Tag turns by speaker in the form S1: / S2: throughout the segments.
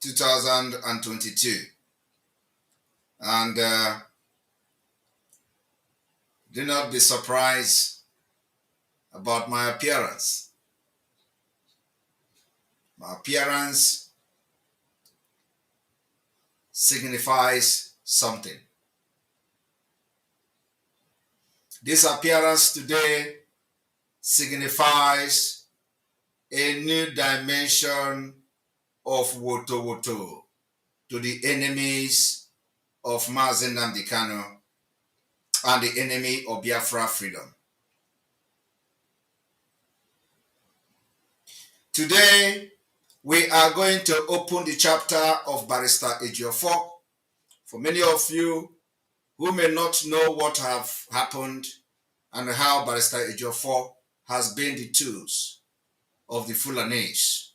S1: 2022. And do not be surprised about my appearance. My appearance signifies something. This appearance today signifies a new dimension of woto woto to the enemies of Mazi Nnamdi Kanu and the enemy of Biafra freedom. Today, we are going to open the chapter of Barrister Ejiofor. For many of you who may not know what have happened and how Barrister Ejiofor has been the tools of the Fulanis.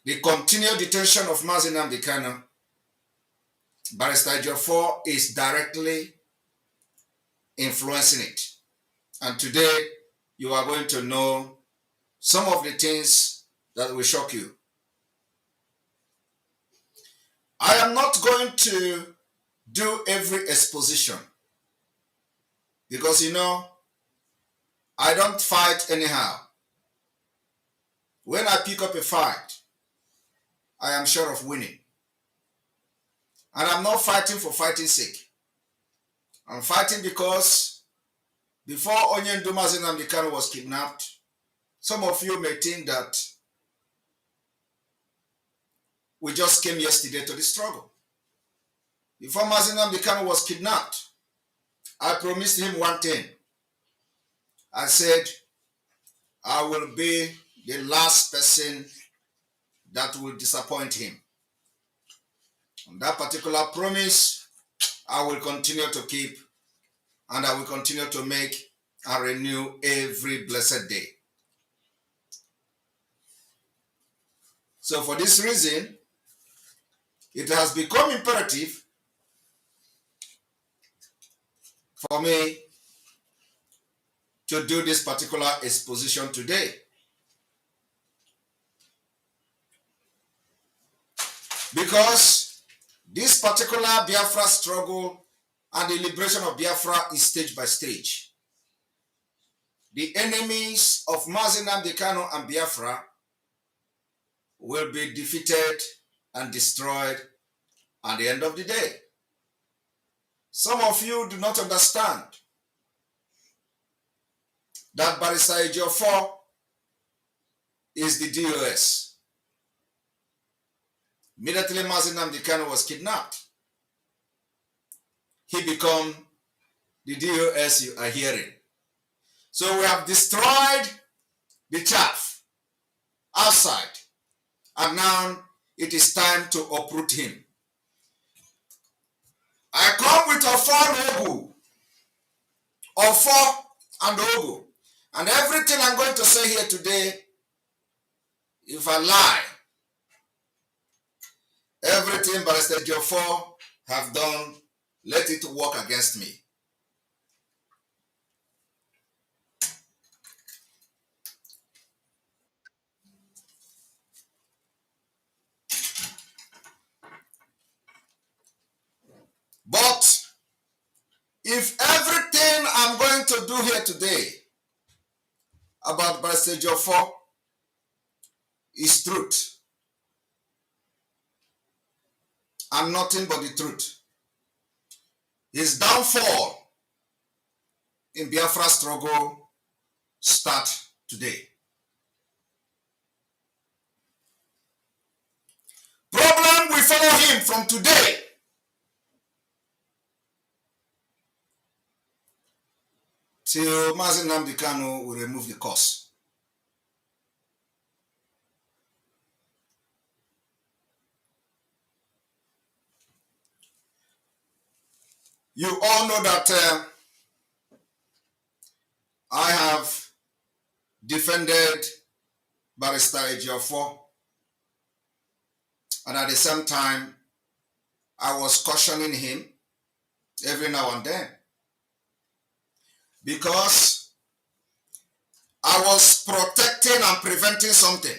S1: The continued detention of Mazi Nnamdi Kanu, Barrister Ejiofor is directly influencing it. And today, you are going to know some of the things that will shock you. I am not going to do every exposition because, I don't fight anyhow. When I pick up a fight, I am sure of winning. And I'm not fighting for fighting's sake. I'm fighting because before Onyendu Mazi Nnamdi Kanu was kidnapped, some of you may think that we just came yesterday to the struggle. Before Mazi Nnamdi Kanu was kidnapped, I promised him one thing. I said, I will be the last person that will disappoint him. And that particular promise, I will continue to keep, and I will continue to make and renew every blessed day. So for this reason, it has become imperative for me to do this particular exposition today. Because this particular Biafra struggle and the liberation of Biafra is stage by stage. The enemies of Mazi Nnamdi Kanu and Biafra will be defeated and destroyed at the end of the day. Some of you do not understand that Barrister Ejiofor is the DOS. Immediately Mazi Nnamdi Kanu was kidnapped, he became the DOS you are hearing. So we have destroyed the chaff outside, and now it is time to uproot him. I come with Ofo and Ogu, and everything I'm going to say here today, if I lie, everything Barrister Ejiofor have done, let it work against me. But if everything I'm going to do here today about Barrister Ejiofor is truth and nothing but the truth, his downfall in Biafra struggle start today. Problem will follow him from today till Mazi Nnamdi Kanu will remove the curse. You all know that I have defended Barrister Ejiofor, and at the same time, I was cautioning him every now and then, because I was protecting and preventing something.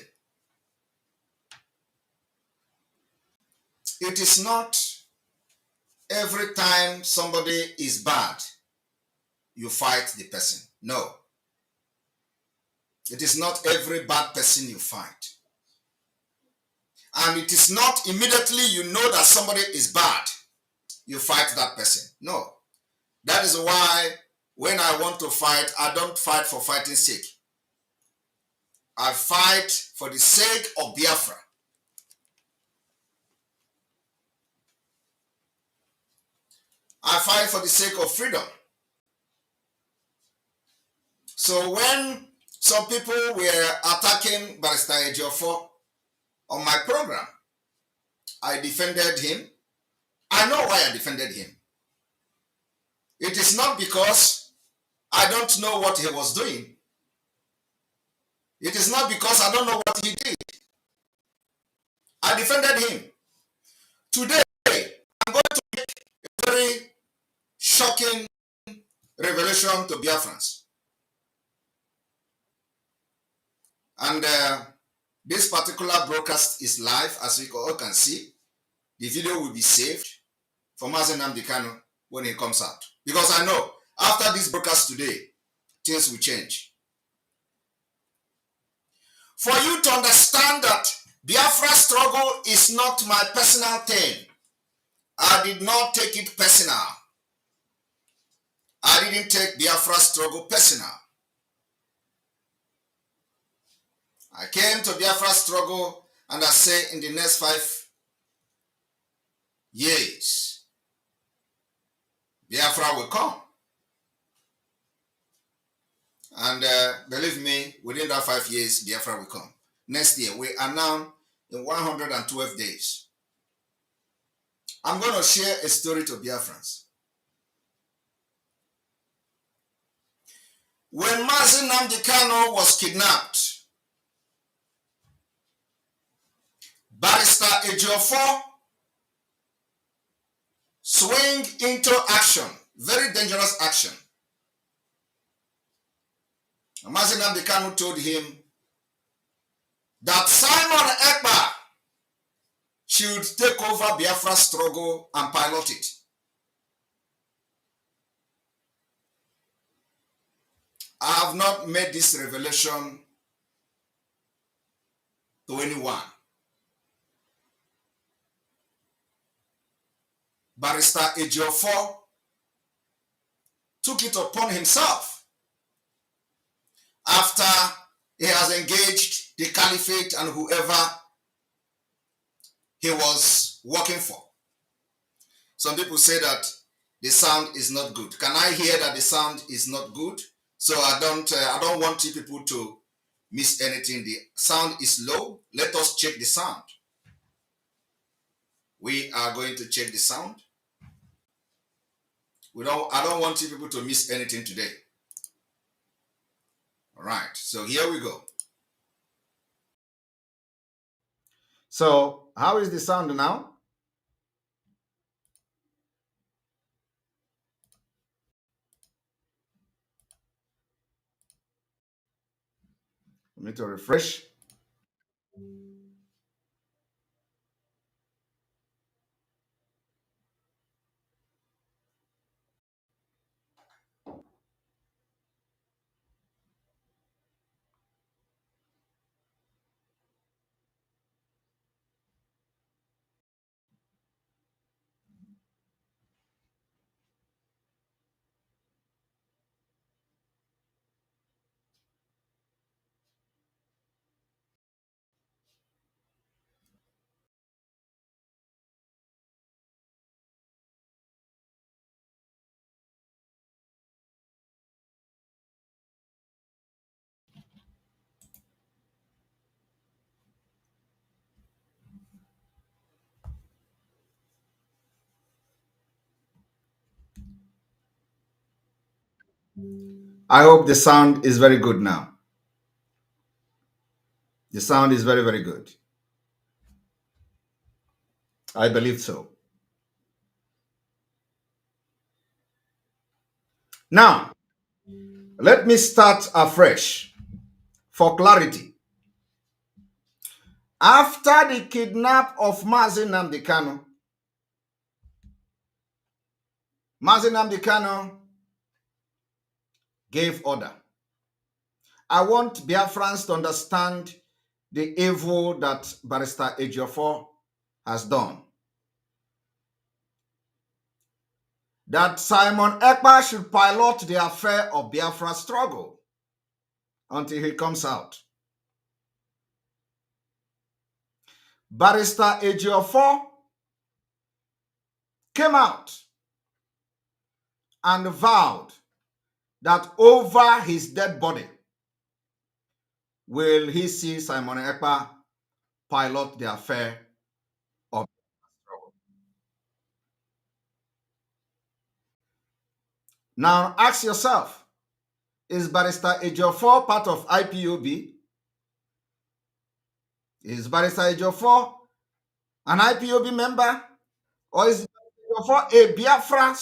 S1: It is not every time somebody is bad, you fight the person. No. It is not every bad person you fight. And it is not immediately you know that somebody is bad, you fight that person. No. That is why when I want to fight, I don't fight for fighting sake. I fight for the sake of Biafra. I fight for the sake of freedom. So when some people were attacking Barr Ejiofor on my program, I defended him. I know why I defended him. It is not because I don't know what he was doing. It is not because I don't know what he did. I defended him. Today, I'm going to make a very shocking revelation to Biafrans. And this particular broadcast is live, as we all can see. The video will be saved for Mazi Nnamdi Kanu when it comes out. Because I know, after this broadcast today, things will change. For you to understand that Biafra struggle is not my personal thing. I did not take it personal. I didn't take Biafra struggle personal. I came to Biafra struggle and I say in the next 5 years, Biafra will come. And believe me, within that 5 years, Biafra will come. Next year, we are now in 112 days. I'm going to share a story to Biafrans. When Mazi Nnamdi Kanu was kidnapped, Barrister Ejiofor swing into action, very dangerous action. Mazi Nnamdi Kanu told him that Simon Ekpa should take over Biafra struggle and pilot it. I have not made this revelation to anyone. Barrister Ejiofor took it upon himself after he has engaged the caliphate and whoever he was working for. Some people say that the sound is not good. Can I hear that the sound is not good? So I don't want you people to miss anything. The sound is low. Let us check the sound. We are going to check the sound. I don't want you people to miss anything today. All right, so here we go. So how is the sound now? Let me to refresh. I hope the sound is very good now. The sound is very, very good. I believe so. Now, let me start afresh for clarity. After the kidnap of Mazi Nnamdi Kanu, Mazi Nnamdi Kanu gave order. I want Biafrans to understand the evil that Barrister Ejiofor has done. That Simon Ekpa should pilot the affair of Biafra struggle until he comes out. Barrister Ejiofor came out and vowed that over his dead body will he see Simon Ekpa pilot the affair of struggle. Now ask yourself, is Barrister Ejiofor part of IPOB? Is Barrister Ejiofor an IPOB member? Or is Ejiofor a Biafra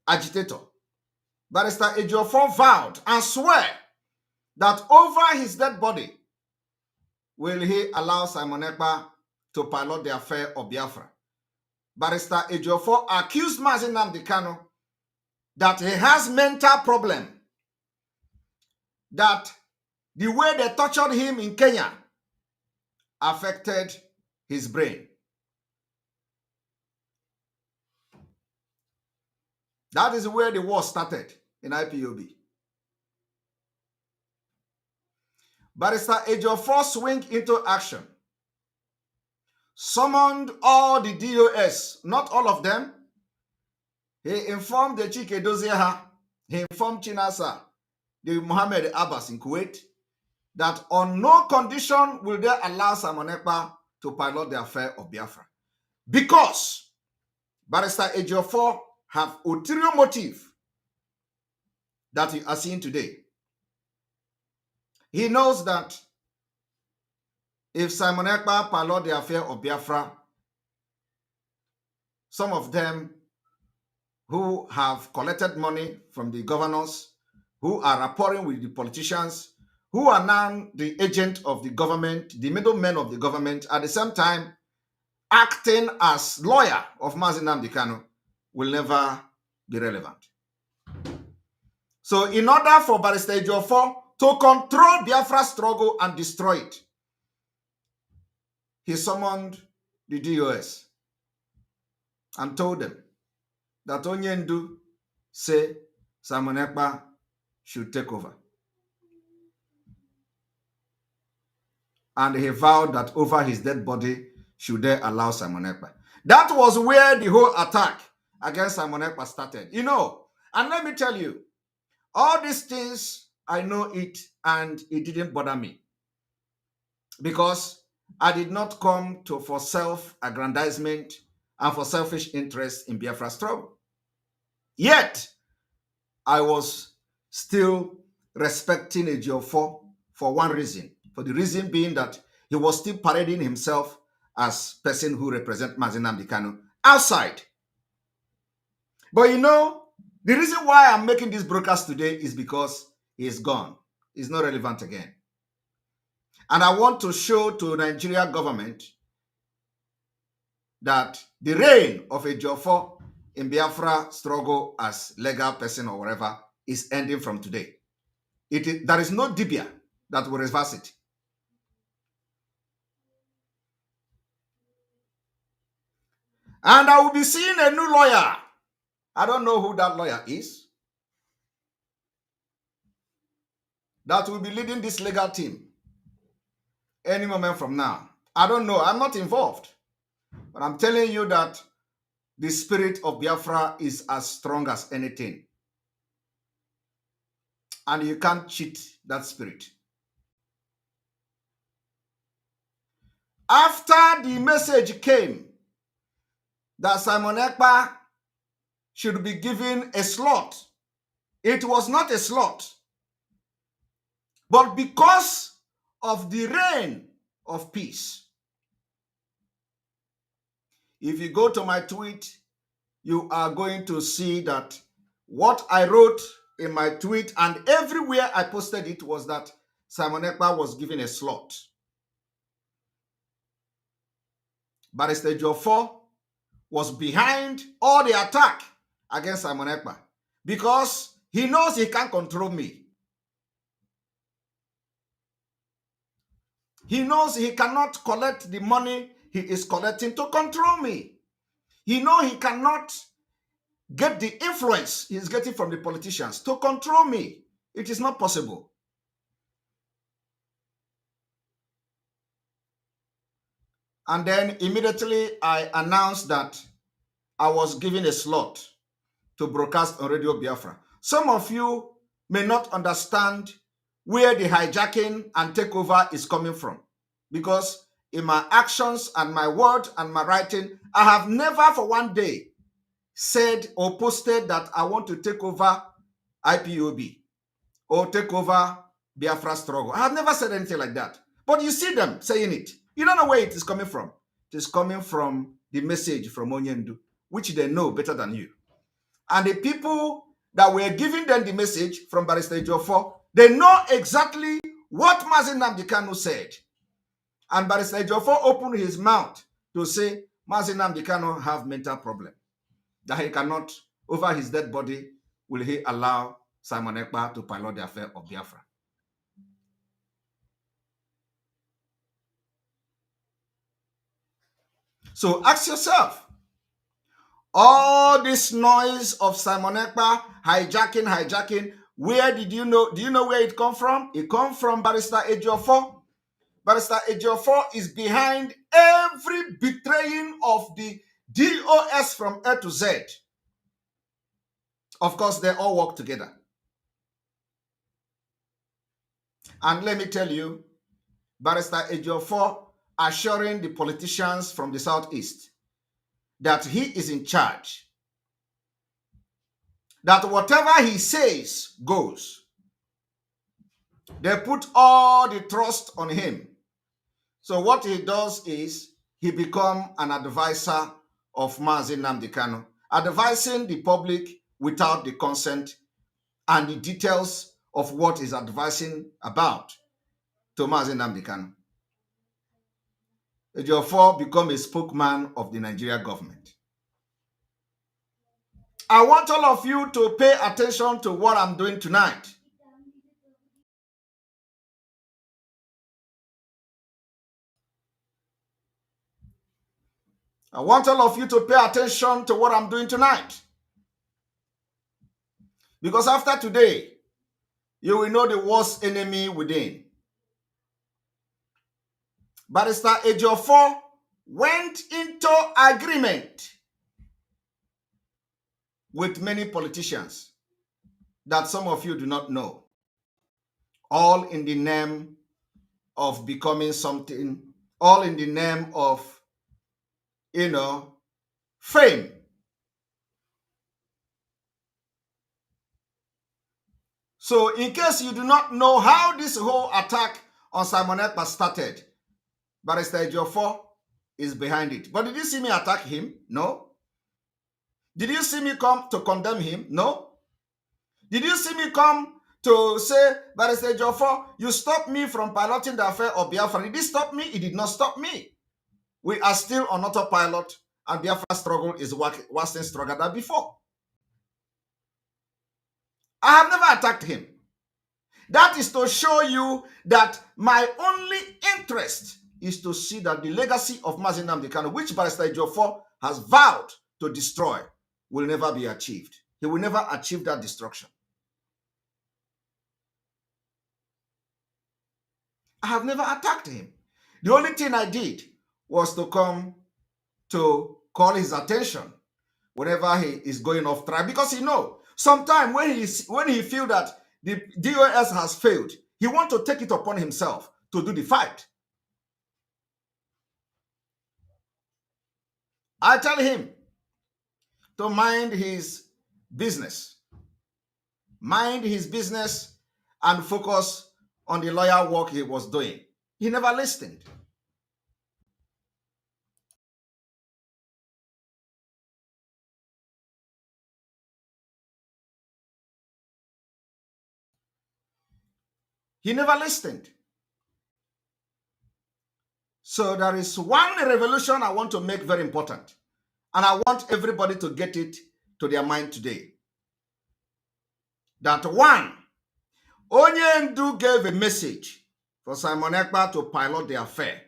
S1: agitator? Barrister Ejiofor vowed and swore that over his dead body will he allow Simon Ekpa to pilot the affair of Biafra. Barrister Ejiofor accused Mazi Nnamdi Kanu that he has mental problem, that the way they tortured him in Kenya affected his brain. That is where the war started in IPOB. Barrister Ejiofor swung into action, summoned all the DOS, not all of them. He informed the Chike Dozieha, he informed Chinasa, the Mohammed Abbas in Kuwait, that on no condition will they allow Simon Ekpa to pilot the affair of Biafra. Because Barrister Ejiofor have ulterior motive that you are seeing today. He knows that if Simon Ekpa pilot the affair of Biafra, some of them who have collected money from the governors, who are rapporting with the politicians, who are now the agent of the government, the middlemen of the government, at the same time acting as lawyer of Mazi Nnamdi Kanu, will never be relevant. So in order for Barrister Ejiofor to control Biafra struggle and destroy it, he summoned the DOS and told them that Onyendu say Simon Ekpa should take over. And he vowed that over his dead body should they allow Simon Ekpa. That was where the whole attack against Simon Ekpa started. You know, and let me tell you, all these things, I know it, and it didn't bother me. Because I did not come for self-aggrandizement and for selfish interest in Biafra struggle. Yet, I was still respecting Ejiofor for one reason. For the reason being that he was still parading himself as person who represents Mazi Nnamdi Kanu outside. But you know, the reason why I'm making this broadcast today is because he is gone. He's not relevant again. And I want to show to Nigeria government that the reign of Ejiofor in Biafra struggle as legal person or whatever is ending from today. There is no Dibia that will reverse it. And I will be seeing a new lawyer. I don't know who that lawyer is. That will be leading this legal team any moment from now. I don't know. I'm not involved. But I'm telling you that the spirit of Biafra is as strong as anything. And you can't cheat that spirit. After the message came that Simon Ekpa should be given a slot, it was not a slot. But because of the reign of peace, if you go to my tweet, you are going to see that what I wrote in my tweet and everywhere I posted it was that Simon Ekpa was given a slot. Barrister Ejiofor was behind all the attack against Simon Ekpa because he knows he can't control me. He knows he cannot collect the money he is collecting to control me. He knows he cannot get the influence he's getting from the politicians to control me. It is not possible. And then immediately I announced that I was given a slot to broadcast on Radio Biafra. Some of you may not understand where the hijacking and takeover is coming from, because in my actions and my word and my writing, I have never for one day said or posted that I want to take over IPOB or take over Biafra struggle. I have never said anything like that. But you see them saying it. You don't know where it is coming from. It is coming from the message from Onyendu, which they know better than you. And the people that were giving them the message from Barrister Ejiofor, they know exactly what Mazi Nnamdi Kanu said. And Barrister Ejiofor opened his mouth to say Mazi Nnamdi Kanu have mental problem, that he cannot, over his dead body, will he allow Simon Ekpa to pilot the affair of Biafra. So ask yourself, all this noise of Simon Ekpa hijacking, where did you know? Do you know where it come from? It come from Barrister Ejiofor. Barrister Ejiofor is behind every betraying of the DOS from A to Z. Of course, they all work together. And let me tell you, Barrister Ejiofor assuring the politicians from the Southeast that he is in charge, that whatever he says goes. They put all the trust on him. So what he does is he become an advisor of Mazi Nnamdi Kanu, advising the public without the consent and the details of what he's advising about to Mazi Nnamdi Kanu. Ejiofor become a spokesman of the Nigeria government. I want all of you to pay attention to what I'm doing tonight. I want all of you to pay attention to what I'm doing tonight. Because after today, you will know the worst enemy within. Barrister Ejiofor went into agreement with many politicians that some of you do not know, all in the name of becoming something, all in the name of, fame. So in case you do not know how this whole attack on Simon Ekpa started, Barrister Ejiofor is behind it. But did you see me attack him? No. Did you see me come to condemn him? No. Did you see me come to say, Barrister Ejiofor, you stopped me from piloting the affair of Biafra? Did it stop me? It did not stop me. We are still on autopilot, and Biafra struggle is worse stronger than before. I have never attacked him. That is to show you that my only interest is to see that the legacy of Mazi Nnamdi Kanu, which Barrister Ejiofor has vowed to destroy, will never be achieved. He will never achieve that destruction. I have never attacked him. The only thing I did was to come to call his attention whenever he is going off track, because sometimes when he feel that the DOS has failed, he wants to take it upon himself to do the fight. I tell him to mind his business. Mind his business and focus on the lawyer work he was doing. He never listened. He never listened. So there is one revolution I want to make very important. And I want everybody to get it to their mind today. That one, Onyendu gave a message for Simon Ekpa to pilot the affair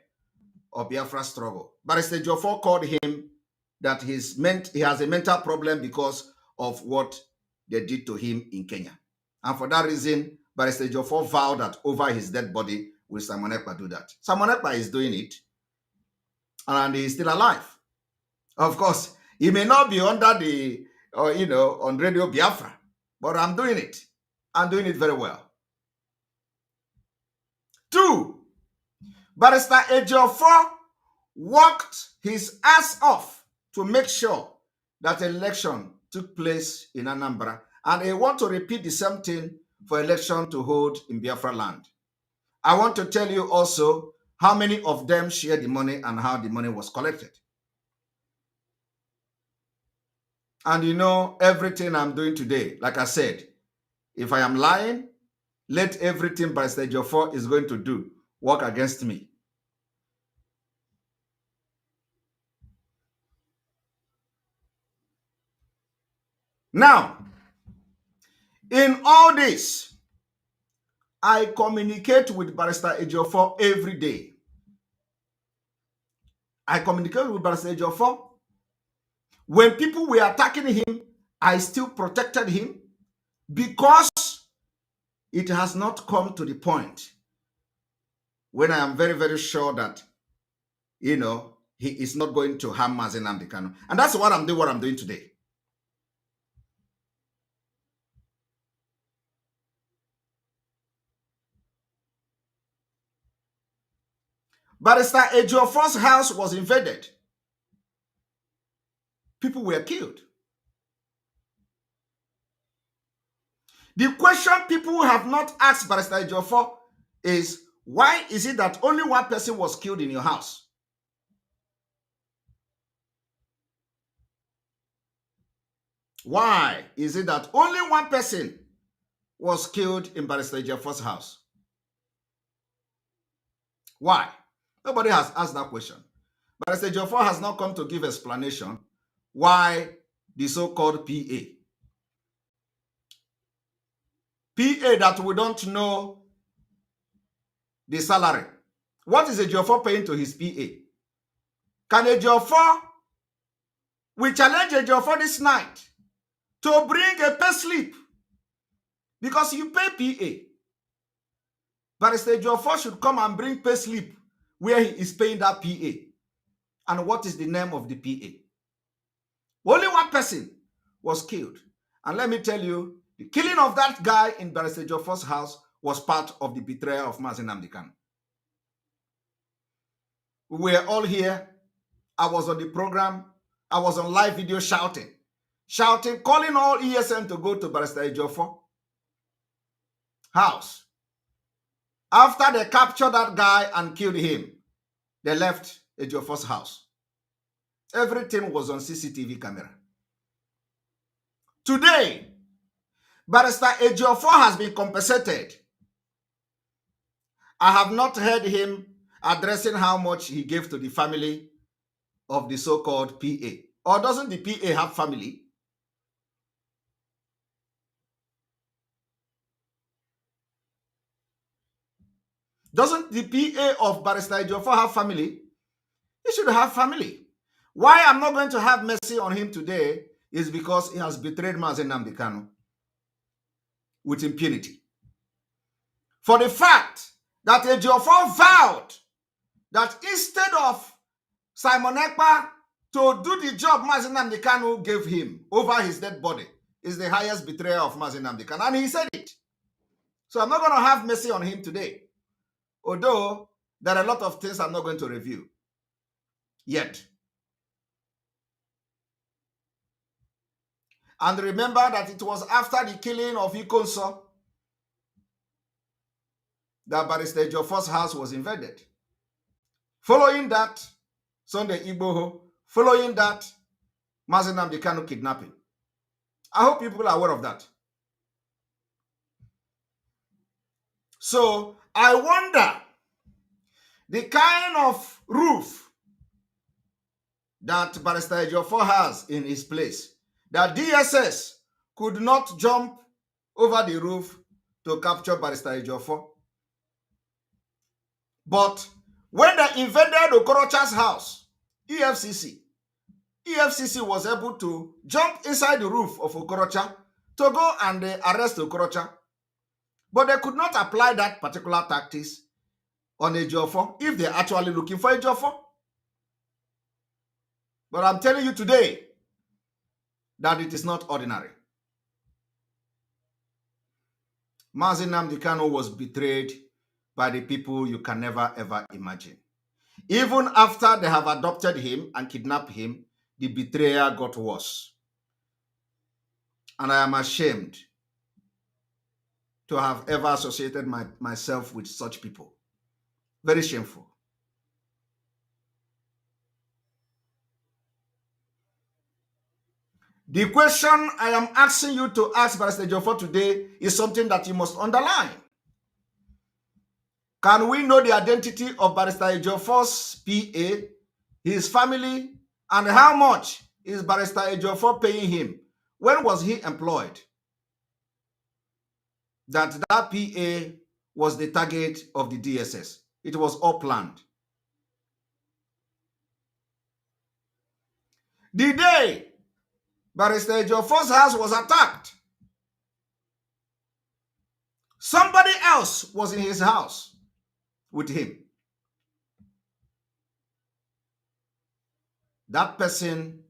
S1: of Biafra struggle. Barrister Ejiofor called him that he has a mental problem because of what they did to him in Kenya. And for that reason, Barrister Ejiofor vowed that over his dead body will Simon Ekpa do that. Simon Ekpa is doing it, and he is still alive. Of course, he may not be under the, on Radio Biafra, but I'm doing it. I'm doing it very well. 2, Barrister Ejiofor worked his ass off to make sure that election took place in Anambra, and he want to repeat the same thing for election to hold in Biafra land. I want to tell you also how many of them shared the money and how the money was collected. And you know, everything I'm doing today, like I said, if I am lying, let everything Barrister Ejiofor is going to do work against me. Now, in all this, I communicate with Barrister Ejiofor every day. I communicate with Barrister Ejiofor. When people were attacking him, I still protected him because it has not come to the point when I am very, very sure that, he is not going to harm Mazi Nnamdi Kanu. And that's what I'm doing today. Barrister Ejiofor's house was invaded. People were killed. The question people have not asked Barrister Ejiofor is, why is it that only one person was killed in your house? Why is it that only one person was killed in Barrister Ejiofor's house? Why? Nobody has asked that question. Barrister Ejiofor has not come to give explanation why the so-called PA that we don't know the salary. What is Ejiofor paying to his PA? Can Ejiofor, we challenge Ejiofor this night to bring a pay slip, because you pay PA. Barrister Ejiofor should come and bring pay slip where he is paying that PA. And what is the name of the PA? Only one person was killed. And let me tell you, the killing of that guy in Barrister Ejiofor's house was part of the betrayal of Mazi Nnamdi Kanu. We were all here. I was on the program. I was on live video shouting, calling all ESN to go to Barrister Ejiofor house. After they captured that guy and killed him, they left Ejiofor's house. Everything was on CCTV camera. Today, Barrister Ejiofor has been compensated. I have not heard him addressing how much he gave to the family of the so-called PA. Or doesn't the PA have family? Doesn't the PA of Barrister Ejiofor have family? He should have family. Why I'm not going to have mercy on him today is because he has betrayed Mazi Nnamdi Kanu with impunity. For the fact that Ejiofor vowed that instead of Simon Ekpa to do the job Mazi Nnamdi Kanu gave him over his dead body is the highest betrayal of Mazi Nnamdi Kanu. And he said it. So I'm not going to have mercy on him today. Although there are a lot of things I'm not going to review yet. And remember that it was after the killing of Ikonso that Barrister Ejiofor's house was invaded. Following that, Sunday Igboho. Following that, Mazi Nnamdi Kanu kidnapping. I hope people are aware of that. So I wonder The kind of roof that Barrister Ejiofor has in his place, that DSS could not jump over the roof to capture Barrister Ejiofor. But when they invaded Okorocha's house, EFCC was able to jump inside the roof of Okorocha to go and arrest Okorocha. But they could not apply that particular tactics on Ejiofor if they're actually looking for Ejiofor. But I'm telling you today that it is not ordinary. Mazi Nnamdi Kanu was betrayed by the people you can never ever imagine. Even after they have adopted him and kidnapped him, the betrayal got worse. And I am ashamed to have ever associated myself with such people. Very shameful. The question I am asking you to ask Barrister Ejiofor today is something that you must underline. Can we know the identity of Barrister Ejiofor's PA, his family, and how much is Barrister Ejiofor paying him? When was he employed? That PA was the target of the DSS. It was all planned. The day Barrister Ejiofor's house was attacked, somebody else was in his house with him. That person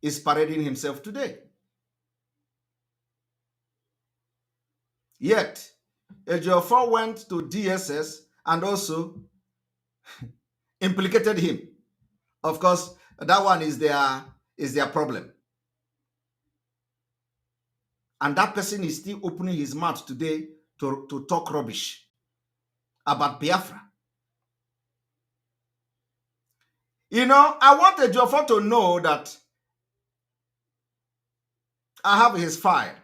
S1: is parading himself today. Yet, Ejiofor went to DSS and also implicated him. Of course, that one is their problem. And that person is still opening his mouth today to talk rubbish about Biafra. You know, I want Ejiofor to know that I have his file.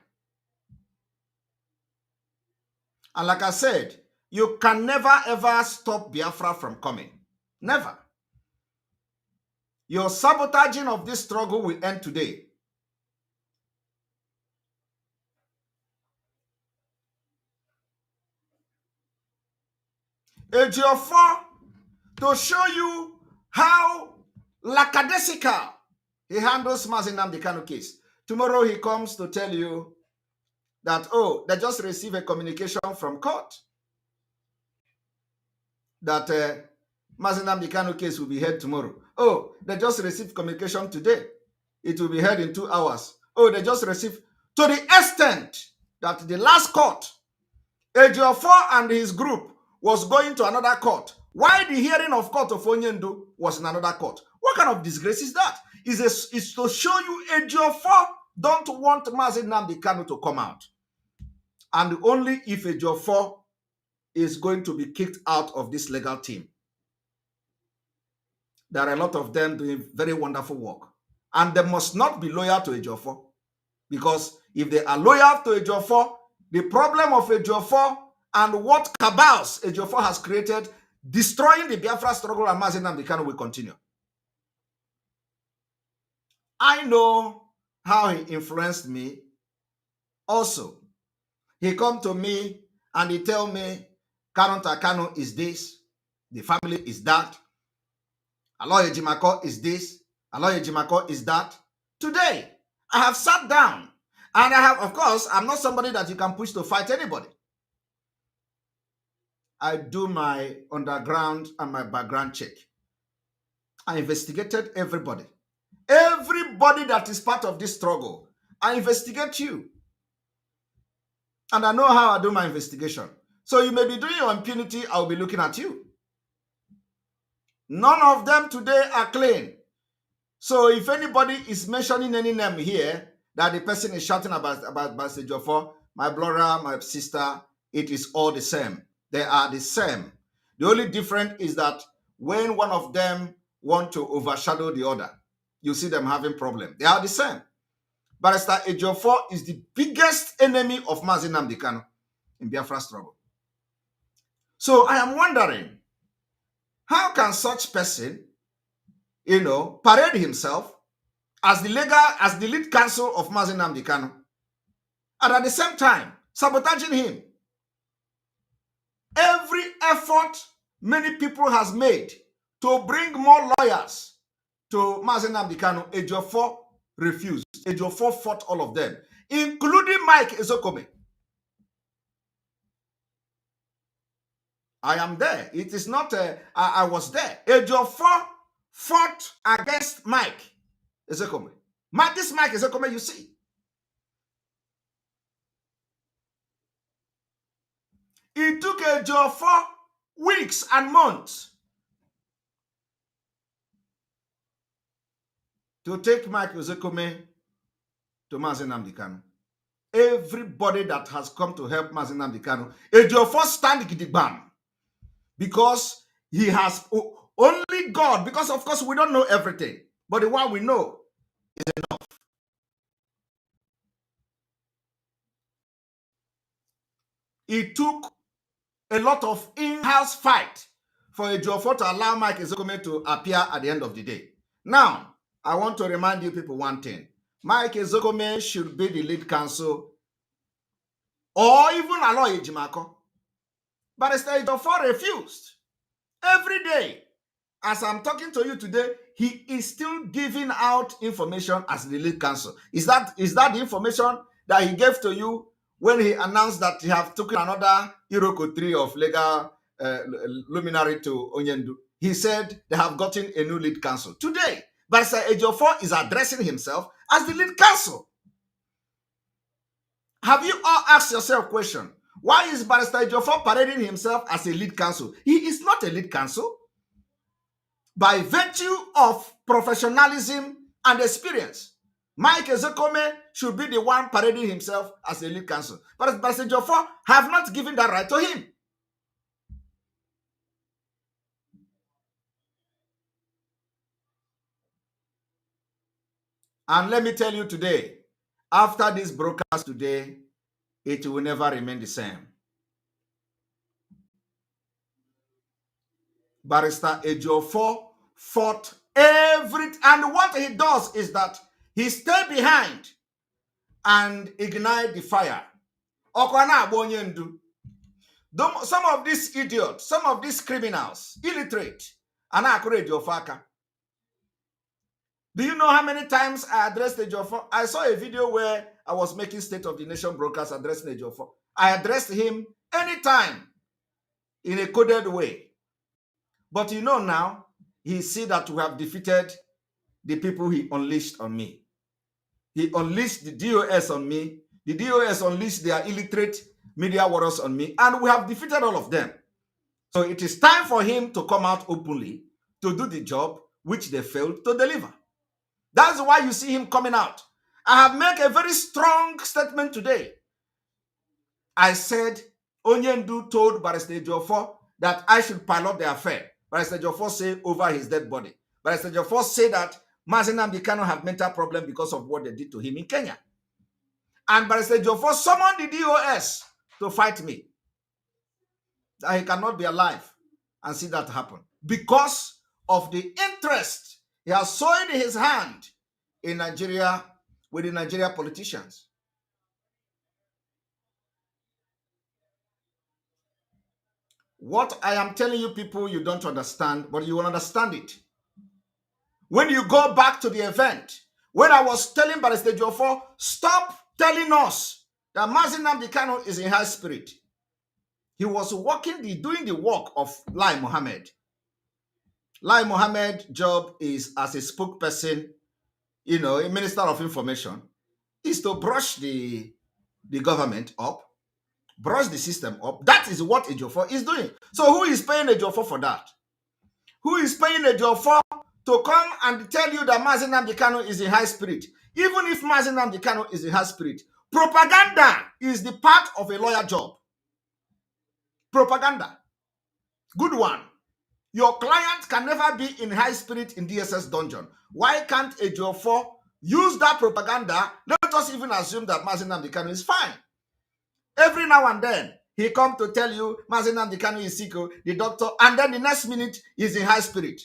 S1: And like I said, you can never ever stop Biafra from coming. Never. Your sabotaging of this struggle will end today. Ejiofor, to show you how lackadaisical he handles Mazi Nnamdi Kanu case. Tomorrow he comes to tell you that, oh, they just received a communication from court that Mazi Nnamdi Kanu case will be heard tomorrow. Oh, they just received communication today. It will be heard in 2 hours. Oh, they just received, to the extent that the last court, Ejiofor and his group was going to another court. Why the hearing of court of Onyendu was in another court? What kind of disgrace is that? It's to show you Ejiofor don't want Mazi Nnamdi Kanu to come out. And only if Ejiofor is going to be kicked out of this legal team. There are a lot of them doing very wonderful work. And they must not be loyal to Ejiofor. Because if they are loyal to Ejiofor, the problem of Ejiofor and what cabals Ejiofor has created, destroying the Biafra struggle and Mazi Nnamdi Kanu will continue. I know how he influenced me. Also, he come to me and he tell me, Kanu is this, the family is that, Aloy Ejimako is this, Aloy Ejimako is that. Today, I have sat down and I have, of course, I'm not somebody that you can push to fight anybody. I do my underground and my background check. I investigated everybody. Everybody that is part of this struggle, I investigate you. And I know how I do my investigation. So you may be doing your impunity, I'll be looking at you. None of them today are clean. So if anybody is mentioning any name here, that the person is shouting about Ejiofor, my brother, my sister, it is all the same. They are the same. The only difference is that when one of them want to overshadow the other, you see them having problem. They are the same. Barrister Ejiofor is the biggest enemy of Mazi Nnamdi Kanu in Biafra struggle. So I am wondering, How can such person, parade himself as the lead counsel of Mazi Nnamdi Kanu, and at the same time sabotaging him? Every effort many people has made to bring more lawyers to Mazi Nnamdi Kanu, Ejiofor refused. Ejiofor fought all of them, including Mike Ezokome. I am there. It is not, I was there. Ejiofor fought against Mike Ezokome. This Mike Ezokome, you see. It took Ejiofor weeks and months to take Mike Ezokome to Mazi Nnamdi Kanu. Everybody that has come to help Mazi Nnamdi Kanu, Ejiofor stand gidigbam, because he has only God, because of course we don't know everything, but the one we know is enough. It took a lot of in-house fight for Ejiofor to allow Mike Ezokome to appear at the end of the day. Now, I want to remind you people one thing. Mike Ezokome should be the lead counsel, or even Aloy Ejimako. But Ejiofor refused. Every day, as I'm talking to you today, he is still giving out information as the lead counsel. Is that the information that he gave to you when he announced that he have taken another Iroko 3 of legal luminary to Onyendu? He said they have gotten a new lead counsel today. But Ejiofor is addressing himself as the lead counsel. Have you all asked yourself a question? Why is Barrister Ejiofor parading himself as a lead counsel? He is not a lead counsel. By virtue of professionalism and experience, Mike Ezokome should be the one parading himself as a lead counsel. But Barrister Ejiofor have not given that right to him. And let me tell you today, after this broadcast today, it will never remain the same. Barrister Ejiofor fought everything, and what he does is that he stay behind and ignite the fire. Some of these idiots, some of these criminals, illiterate, Ejiofor. Do you know how many times I addressed Ejiofor? I saw a video where I was making State of the Nation broadcast addressing Ejiofor. I addressed him anytime in a coded way. But you know now, he see that we have defeated the people he unleashed on me. He unleashed the DOS on me. The DOS unleashed their illiterate media warriors on me, and we have defeated all of them. So it is time for him to come out openly to do the job which they failed to deliver. That's why you see him coming out. I have made a very strong statement today. I said, Onyendu told Barrister Ejiofor that I should pilot the affair. Barrister Ejiofor said over his dead body. Barrister Ejiofor said that Mazi Nnamdi Kanu have mental problem because of what they did to him in Kenya. And Barrister Ejiofor summoned the DOS to fight me. That he cannot be alive and see that happen. Because of the interest he has soiled his hand in Nigeria with the Nigeria politicians. What I am telling you people, you don't understand, but you will understand it. When you go back to the event, when I was telling Barrister Ejiofor, stop telling us that Mazi Nnamdi Kanu is in high spirit. He was doing the work of Lai Mohammed. Lai Mohammed's job is as a spokesperson, a minister of information, is to brush the government up, brush the system up. That is what Ejiofor is doing. So who is paying Ejiofor for that? Who is paying Ejiofor to come and tell you that Mazi Nnamdi Kanu is in high spirit? Even if Mazi Nnamdi Kanu is in high spirit, propaganda is the part of a lawyer job. Propaganda. Good one. Your client can never be in high spirit in DSS dungeon. Why can't Ejiofor use that propaganda? Let us even assume that Mazi Nnamdi Kanu is fine. Every now and then, He come to tell you Mazi Nnamdi Kanu is sick, the doctor, and then the next minute he's in high spirit.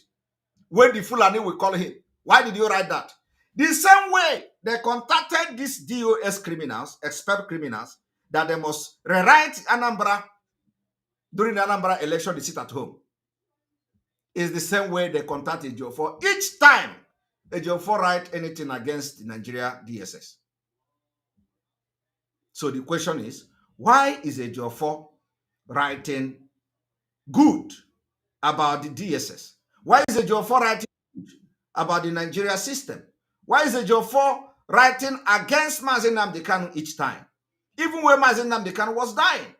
S1: When the Fulani will call him. Why did you write that? The same way they contacted these DOS criminals, expert criminals, that they must rewrite Anambra during the Anambra election, they sit at home. Is the same way they contact Ejiofor. Each time Ejiofor write anything against the Nigeria DSS. So the question is, why is Ejiofor writing good about the DSS? Why is Ejiofor writing good about the Nigeria system? Why is Ejiofor writing against Mazi Nnamdi Kanu each time? Even when Mazi Nnamdi Kanu was dying.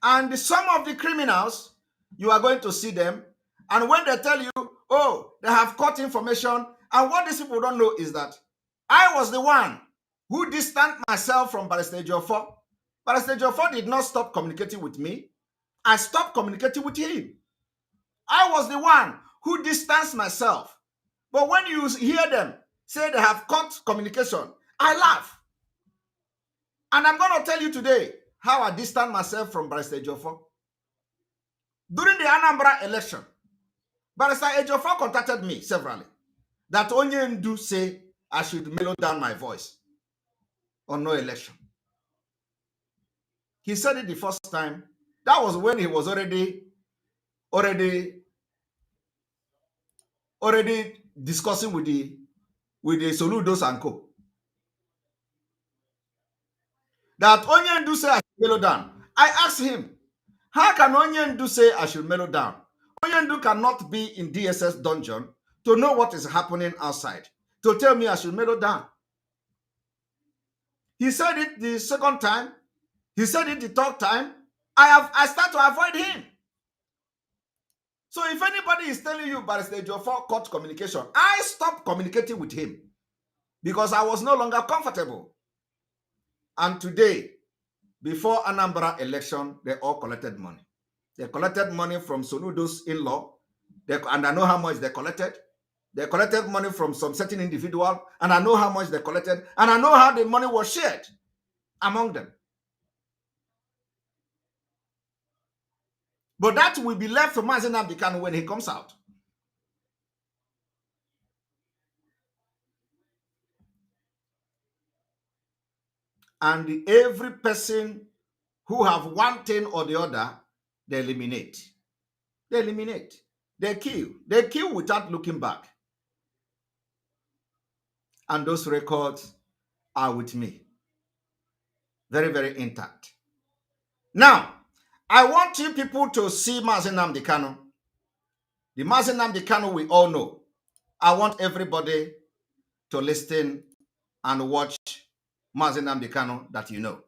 S1: And some of the criminals, you are going to see them, and when they tell you, oh, they have caught information, and what these people don't know is that I was the one who distanced myself from Barrister Ejiofor. Barrister Ejiofor did not stop communicating with me. I stopped communicating with him. I was the one who distanced myself. But when you hear them say they have cut communication, I laugh. And I'm going to tell you today how I distanced myself from Barrister Ejiofor. During the Anambra election, Barrister Ejiofor contacted me severally that Onyendu say I should mellow down my voice on no election. He said it the first time. That was when he was already discussing with the Soludos and co. That Onyendu say I should mellow down. I asked him, how can Onyendu say I should mellow down? Onyendu cannot be in DSS dungeon to know what is happening outside, to tell me I should mellow down. He said it the second time. He said it the third time. I start to avoid him. So if anybody is telling you Barrister Ejiofor cut communication, I stopped communicating with him because I was no longer comfortable. And today, before Anambra election, they all collected money. They collected money from Soludo's in-law, and I know how much they collected. They collected money from some certain individual, and I know how much they collected, and I know how the money was shared among them. But that will be left for Mazi Nnamdi Kanu when he comes out. And every person who have one thing or the other, they eliminate. They eliminate. They kill. They kill without looking back. And those records are with me. Very, very intact. Now, I want you people to see Mazi Nnamdi Kanu. The Mazi Nnamdi Kanu we all know. I want everybody to listen and watch Mazi Nnamdi Kanu that you know.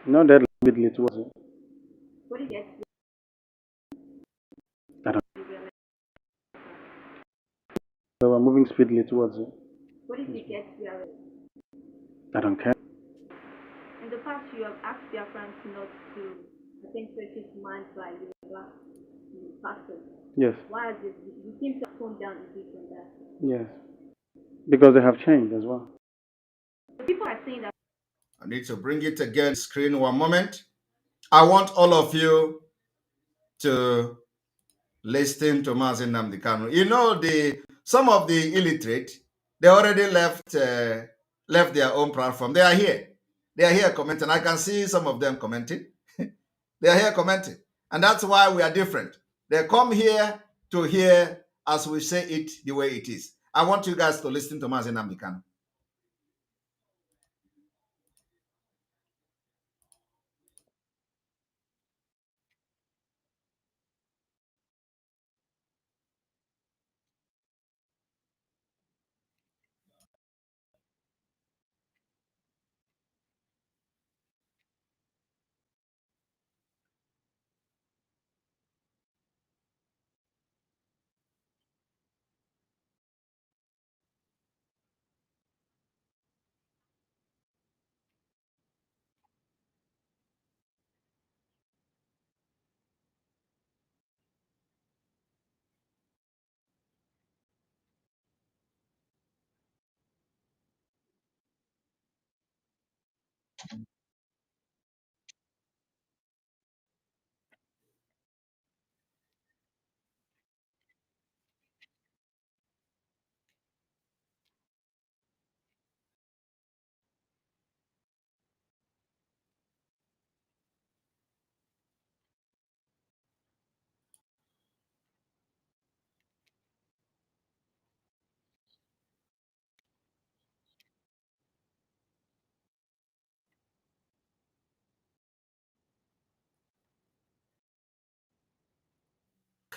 S2: No deadline speedily towards it. I don't. So we're moving speedily towards it. I don't care.
S3: In the past, you have asked their friends not to, I think, purchase mines by Yoruba pastors.
S2: Yes.
S3: Why is it? You seem to have toned down a bit on that.
S2: Yes. Because they have changed as well.
S3: People are saying that.
S1: I need to bring it again screen one moment. I want all of you to listen to Mazi Nnamdi Kanu. You know, some of the illiterate, they already left their own platform. They are here. They are here commenting. I can see some of them commenting. They are here commenting. And that's why we are different. They come here to hear as we say it the way it is. I want you guys to listen to Mazi Nnamdi Kanu.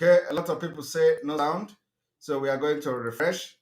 S1: Okay, a lot of people say no sound. So we are going to refresh.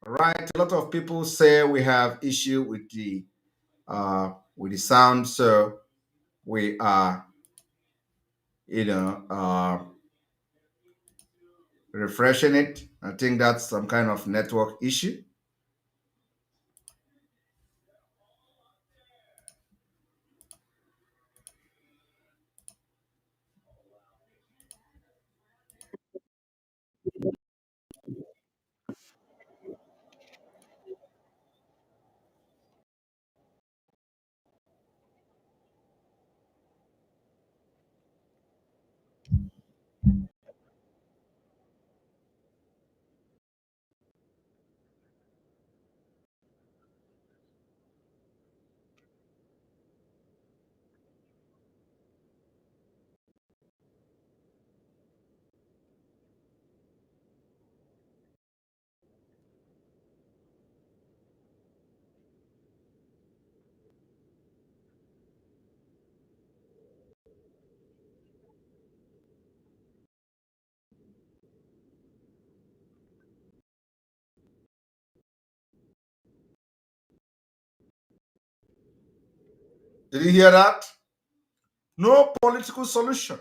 S1: Right, a lot of people say we have issue with the sound, so we are you know refreshing it. I think that's some kind of network issue. Did you hear that? No political solution.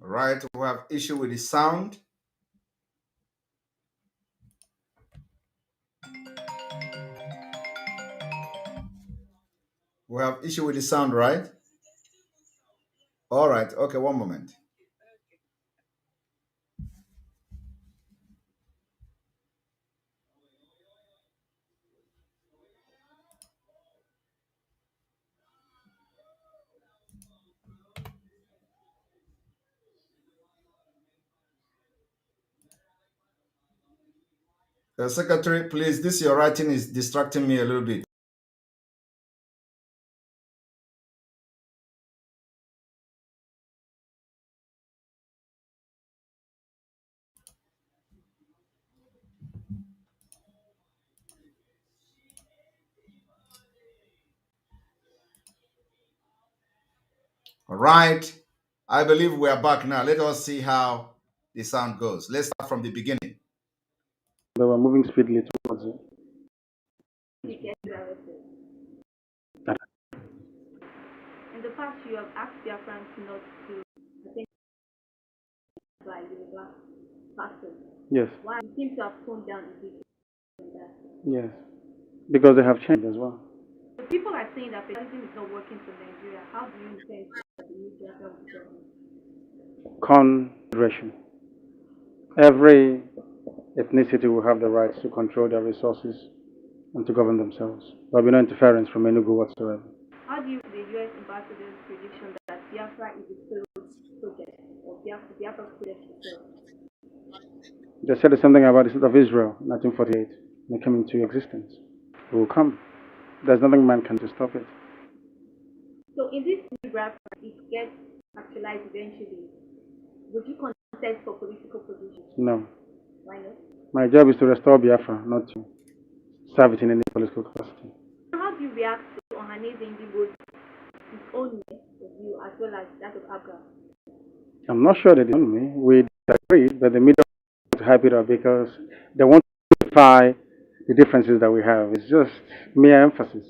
S1: Right, we have issue with the sound. We have issue with the sound, right? All right. Okay, one moment. Secretary, please, this your writing is distracting me a little bit. All right. I believe we are back now. Let us see how the sound goes. Let's start from the beginning.
S2: They were moving speedily towards it.
S3: You get arrested. In the past, you have asked their friends not to attend by Yoruba pastors.
S2: Yes,
S3: Why? You seem to have toned down a bit on that.
S2: yes. Because they have changed as well.
S3: So people are saying that federalism is not working for Nigeria. How do you intend to the new charter of the government?
S2: Consideration. Every ethnicity will have the right to control their resources and to govern themselves. There will be no interference from Enugu whatsoever.
S3: How do you the US ambassador's prediction that Biafra is a failed project or Biafra project itself?
S2: They said the same thing about the state of Israel in 1948 when it came into existence. It will come. There's nothing man can do to stop it.
S3: So in this new Biafra, it gets actualized eventually. Would you contest for political position?
S2: No.
S3: Why not?
S2: My job is to restore Biafra, not to serve it in any political capacity.
S3: How do you react to Ohanese Indigo's his own way of view as well as that of Abra?
S2: I'm not sure they did me. We agreed, but the media want to hype it up because they want to justify the differences that we have. It's just mere emphasis,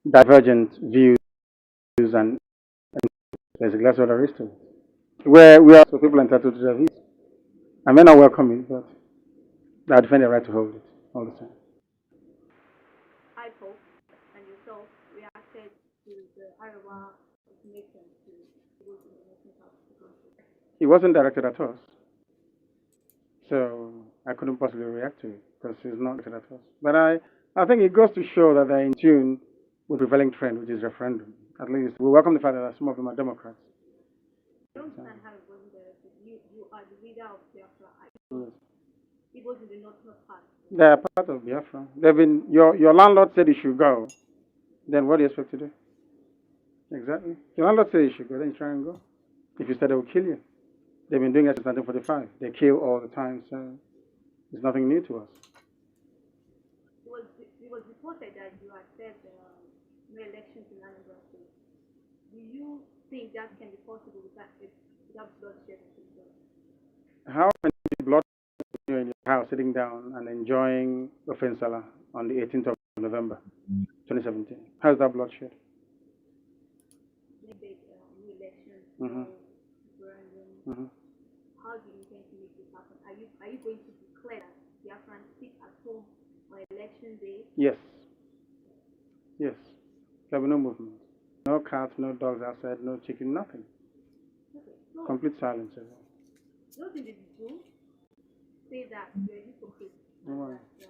S2: divergent views, and basically that's what there is to it. Where we are, so people are entitled to their views. I may not welcome it, but I defend the right to hold it all the time.
S3: IPO and yourself reacted to the Arawa ultimatum to vote in the national house of the country.
S2: It wasn't directed at us, so I couldn't possibly react to it because it's not directed at us. But I think it goes to show that they're in tune with the prevailing trend, which is referendum. At least we welcome the fact that some of them are Democrats.
S3: I don't understand how it wasn't directed. You are the leader of Biafra.
S2: Yes.
S3: It was in the northern part.
S2: They are part of Biafra. They've been your landlord said you should go. Then what do you expect to do? Exactly. Your landlord said you should go, then you try and go. If you said they will kill you. They've been doing it since 1945. They kill all the time, so it's nothing new to us.
S3: It was reported that you had said no elections in Anambra State. Do you think that can be possible without bloodshed and things like that?
S2: How many blood you in your house sitting down and enjoying Ofensala on the 18th of November 2017? How's that bloodshed?
S3: Maybe new elections,
S2: Mm-hmm.
S3: no referendum.
S2: Mm-hmm.
S3: How do you intend to make this happen? Are you going to declare that Biafrans sit at home on election day?
S2: Yes. Yes. There will be no movement. No cats, no dogs outside, no chicken, nothing.
S3: Okay. So
S2: Complete silence.
S3: those individuals say that you're a hypocrite and
S2: Right.
S3: that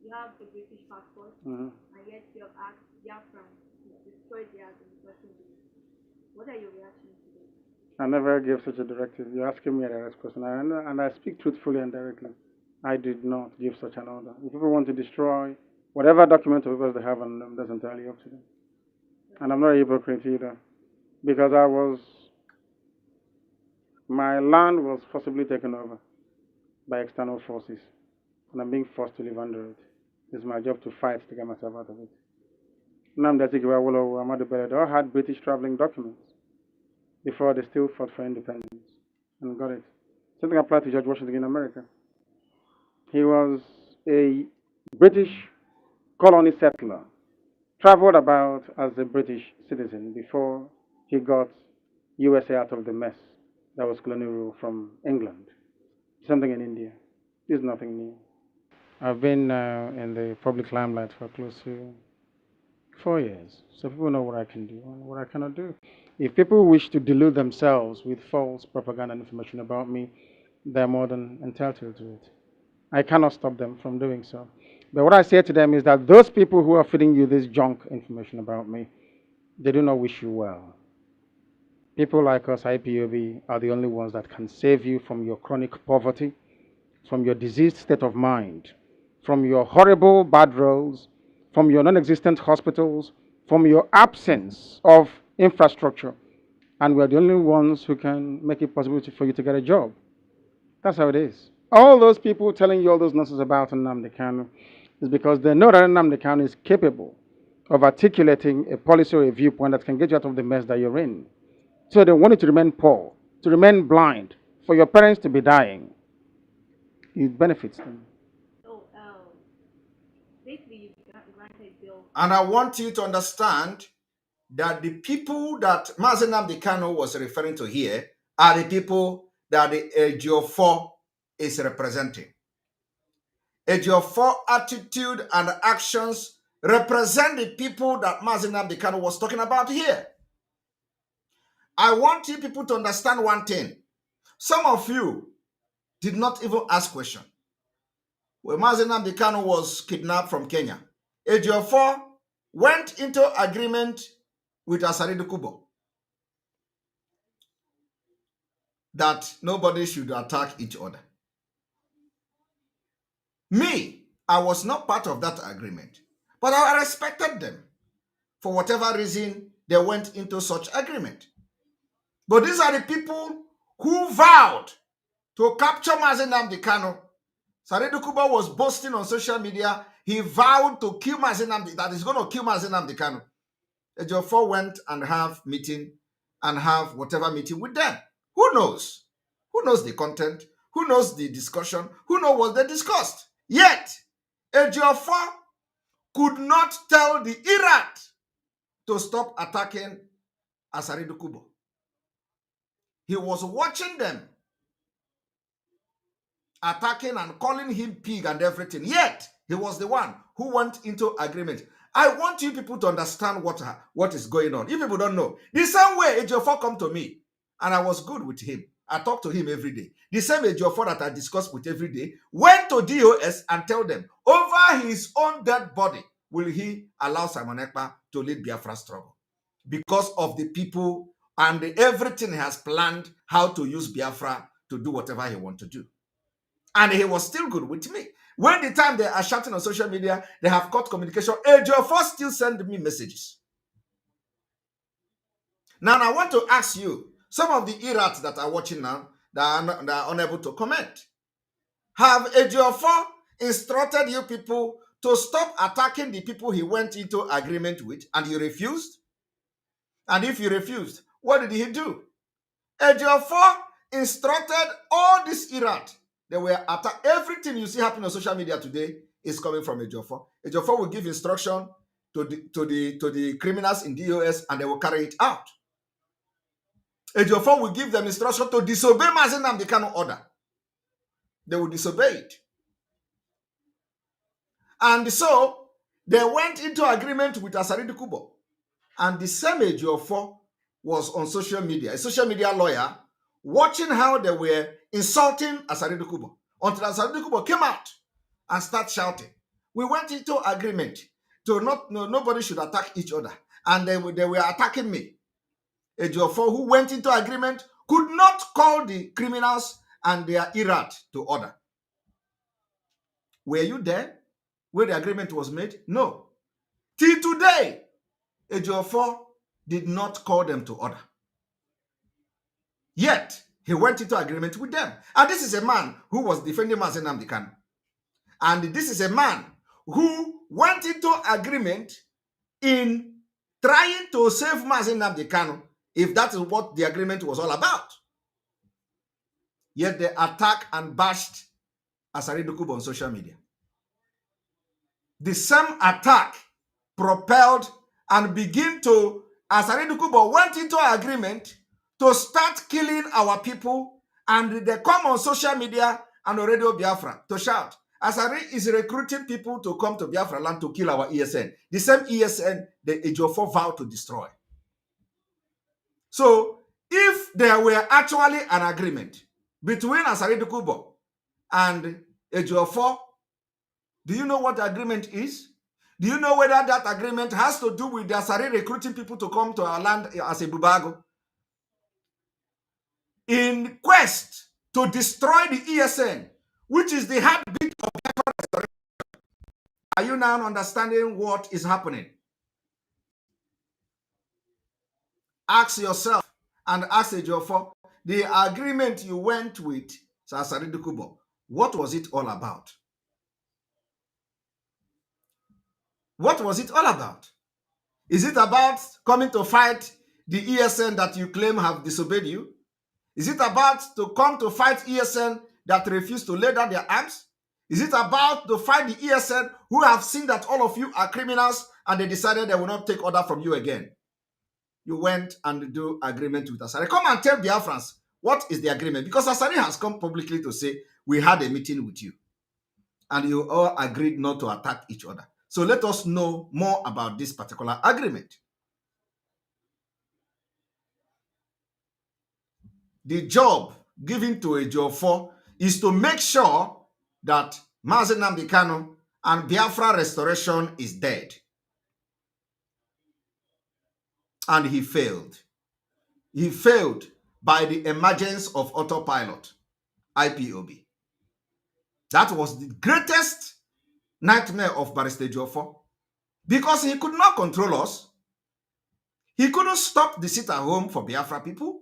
S3: you have a British passport
S2: Mm-hmm.
S3: and yet you have asked Biafrans to destroy theirs in election day. What are your reactions to this?
S2: I never gave such a directive. You're asking me a direct question, and I speak truthfully and directly. I did not give such an order. If people want to destroy whatever document or papers they have on them, that's entirely up to them. And I'm not a hypocrite either, because my land was forcibly taken over by external forces, and I'm being forced to live under it. It's my job to fight to get myself out of it. Nnamdi Azikiwe, Awolowo, Ahmadu Bello, they all had British traveling documents before they still fought for independence and got it. Something applied to George Washington in America. He was a British colony settler, traveled about as a British citizen before he got USA out of the mess that was colonial rule from England. Something in India. This is nothing new. I've been in the public limelight for close to 4 years, so people know what I can do and what I cannot do. If people wish to delude themselves with false propaganda and information about me, they're more than entitled to it. I cannot stop them from doing so. But what I say to them is that those people who are feeding you this junk information about me, they do not wish you well. People like us, IPOB, are the only ones that can save you from your chronic poverty, from your diseased state of mind, from your horrible bad roads, from your non existent hospitals, from your absence of infrastructure. And we're the only ones who can make it possible for you to get a job. That's how it is. All those people telling you all those nonsense about Nnamdi Kanu is because they know that Nnamdi Kanu is capable of articulating a policy or a viewpoint that can get you out of the mess that you're in. So they want you to remain poor, to remain blind, for your parents to be dying. It benefits them.
S3: So basically, you granted bill.
S1: And I want you to understand that the people that Mazi Nnamdi Kanu was referring to here are the people that the Ejiofor is representing. Ejiofor attitude and actions represent the people that Mazi Nnamdi Kanu was talking about here. I want you people to understand one thing. Some of you did not even ask question. When Mazi Nnamdi Kanu was kidnapped from Kenya, Ejiofor went into agreement with Asaridu Kubo that nobody should attack each other. Me, I was not part of that agreement, but I respected them for whatever reason they went into such agreement. But these are the people who vowed to capture Mazi Nnamdi Kanu. Asaridu Kubo was boasting on social media. He vowed to kill Mazi Nnamdi, that he's going to kill Mazi Nnamdi Kanu. Ejiofor went and have meeting and have whatever meeting with them. Who knows? Who knows the content? Who knows the discussion? Who knows what they discussed? Yet, Ejiofor could not tell the Iraq to stop attacking Asaridu Kubo. He was watching them attacking and calling him pig and everything. Yet, he was the one who went into agreement. I want you people to understand what is going on. You people don't know. The same way Ejiofor come to me, and I was good with him. I talk to him every day. The same Ejiofor that I discuss with every day went to DOS and tell them, over his own dead body, will he allow Simon Ekpa to lead Biafra struggle? Because of the people and everything he has planned how to use Biafra to do whatever he wants to do. And he was still good with me. When the time they are shouting on social media, they have cut communication. Ejiofor still send me messages. Now, I want to ask you, some of the Irats that are watching now, that are unable to comment, have Ejiofor instructed you people to stop attacking the people he went into agreement with, and you refused? And if you refused, what did he do? Ejiofor instructed all this Irat. They were attacked. Everything you see happening on social media today is coming from Ejiofor. Ejiofor will give instruction to the criminals in DOS, and they will carry it out. Ejiofor will give them instruction to disobey Mazi Nnamdi Kanu order. They will disobey it. And so they went into agreement with Asaridu Kubo. And the same Ejiofor was on social media, a social media lawyer, watching how they were insulting Asaridu Kubo, until Asaridu Kubo came out and started shouting. We went into agreement to nobody should attack each other, and they were attacking me. Ejiofor, who went into agreement, could not call the criminals and their Irat to order. Were you there where the agreement was made? No. Till today, Ejiofor did not call them to order. Yet, he went into agreement with them. And this is a man who was defending Mazi Nnamdi Kanu. And this is a man who went into agreement in trying to save Mazi Nnamdi Kanu, if that is what the agreement was all about. Yet they attacked and bashed Asaridu Kubo on social media. The same attack propelled and began to, Asaridu Kubo went into agreement to start killing our people, and they come on social media and on Radio Biafra to shout, Asari is recruiting people to come to Biafra land to kill our ESN. The same ESN the Ejiofor vowed to destroy. So, if there were actually an agreement between Asaridu Kubo and Ejiofor, do you know what the agreement is? Do you know whether that agreement has to do with the Asari recruiting people to come to our land as a bubago? In quest to destroy the ESN, which is the heartbeat of Biafra. Are you now understanding what is happening? Ask yourself and ask Ejiofor, the agreement you went with Asaridu Kubo, what was it all about? What was it all about? Is it about coming to fight the ESN that you claim have disobeyed you? Is it about to come to fight ESN that refuse to lay down their arms? Is it about to fight the ESN who have seen that all of you are criminals and they decided they will not take order from you again? You went and do agreement with Asari. Come and tell Biafrans, what is the agreement? Because Asari has come publicly to say, we had a meeting with you and you all agreed not to attack each other. So let us know more about this particular agreement. The job given to Ejiofor is to make sure that Mazi Nnamdi Kanu and Biafra restoration is dead. And he failed. He failed by the emergence of autopilot, IPOB. That was the greatest nightmare of Barr Ejiofor, because he could not control us. He couldn't stop the sit at home for Biafra people.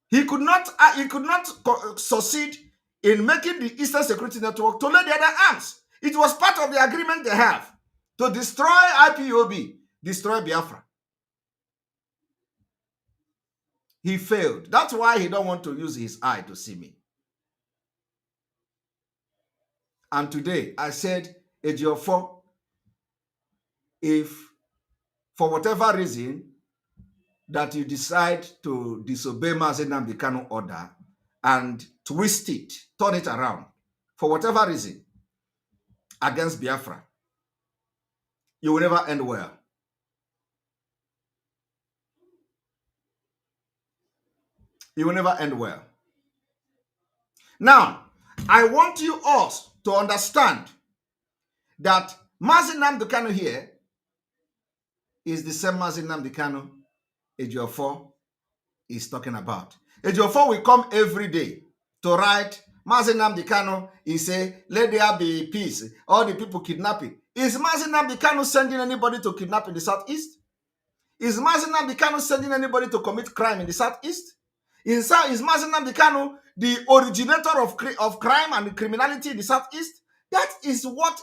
S1: He could not succeed in making the Eastern Security Network to lay their arms. It was part of the agreement they have to destroy IPOB, destroy Biafra. He failed. That's why he don't want to use his eye to see me. And today I said, Ejiofor, if for whatever reason that you decide to disobey Mazi Nnamdi Kanu order and twist it, turn it around, for whatever reason, against Biafra, you will never end well. You will never end well. Now, I want you all to understand that Mazi Nnamdi Kanu here is the same Mazi Nnamdi Kanu Ejiofor is talking about. Ejiofor will come every day to write, Mazi Nnamdi Kanu, he say, let there be peace. All the people kidnapping. Is Mazi Nnamdi Kanu sending anybody to kidnap in the southeast? Is Mazi Nnamdi Kanu sending anybody to commit crime in the southeast? Is Mazi Nnamdi Kanu the originator of crime and criminality in the southeast? That is what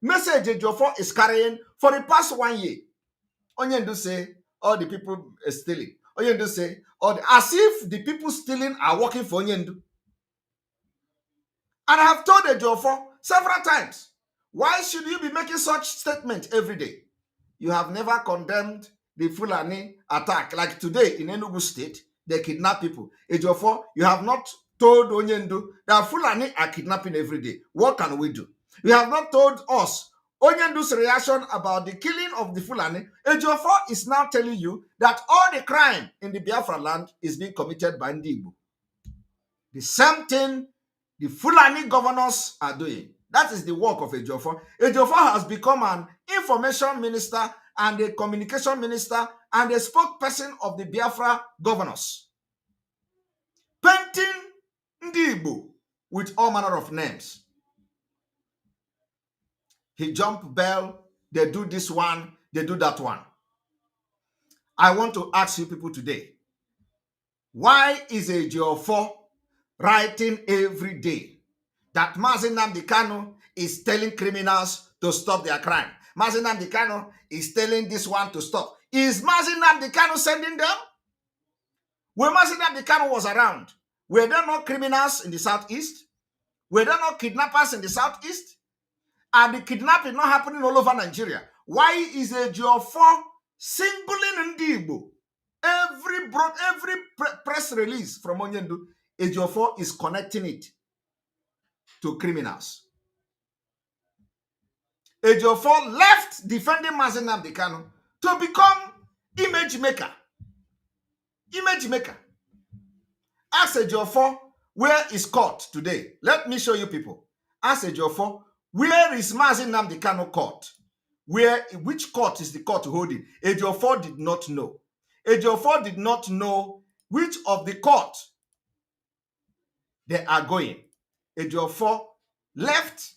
S1: message Ejiofor is carrying for the past 1 year. Onyendu say all the people are stealing. Onyendu say as if the people stealing are working for Onyendu. And I have told Ejiofor several times, why should you be making such statements every day? You have never condemned the Fulani attack. Like today in Enugu State, they kidnap people. Ejiofor, you have not told Onyendu that Fulani are kidnapping every day. What can we do? You have not told us Onyendu's reaction about the killing of the Fulani. Ejiofor is now telling you that all the crime in the Biafra land is being committed by Ndibu. The same thing the Fulani governors are doing. That is the work of Ejiofor. Ejiofor has become an information minister and a communication minister and a spokesperson of the Biafra governors, painting Ndibu with all manner of names. He jump bell, they do this one, they do that one. I want to ask you people today, why is Ejiofor writing every day that Mazi Nnamdi Kanu is telling criminals to stop their crime? Mazi Nnamdi Kanu is telling this one to stop. Is Mazi Nnamdi Kanu sending them? When Mazi Nnamdi Kanu was around, were there no criminals in the southeast? Were there no kidnappers in the southeast? And the kidnapping not happening all over Nigeria. Why is Ejiofor singling Ndibo? Every press release from Onyendu, Ejiofor is connecting it to criminals. Ejiofor left defending Mazi Nnamdi Kanu to become image maker. Image maker. Ask Ejiofor, where is court today? Let me show you people. Ask Ejiofor, where is Mazi Nnamdi Kanu court? Which court is the court holding? Ejiofor did not know. Ejiofor did not know which of the court they are going. Ejiofor left,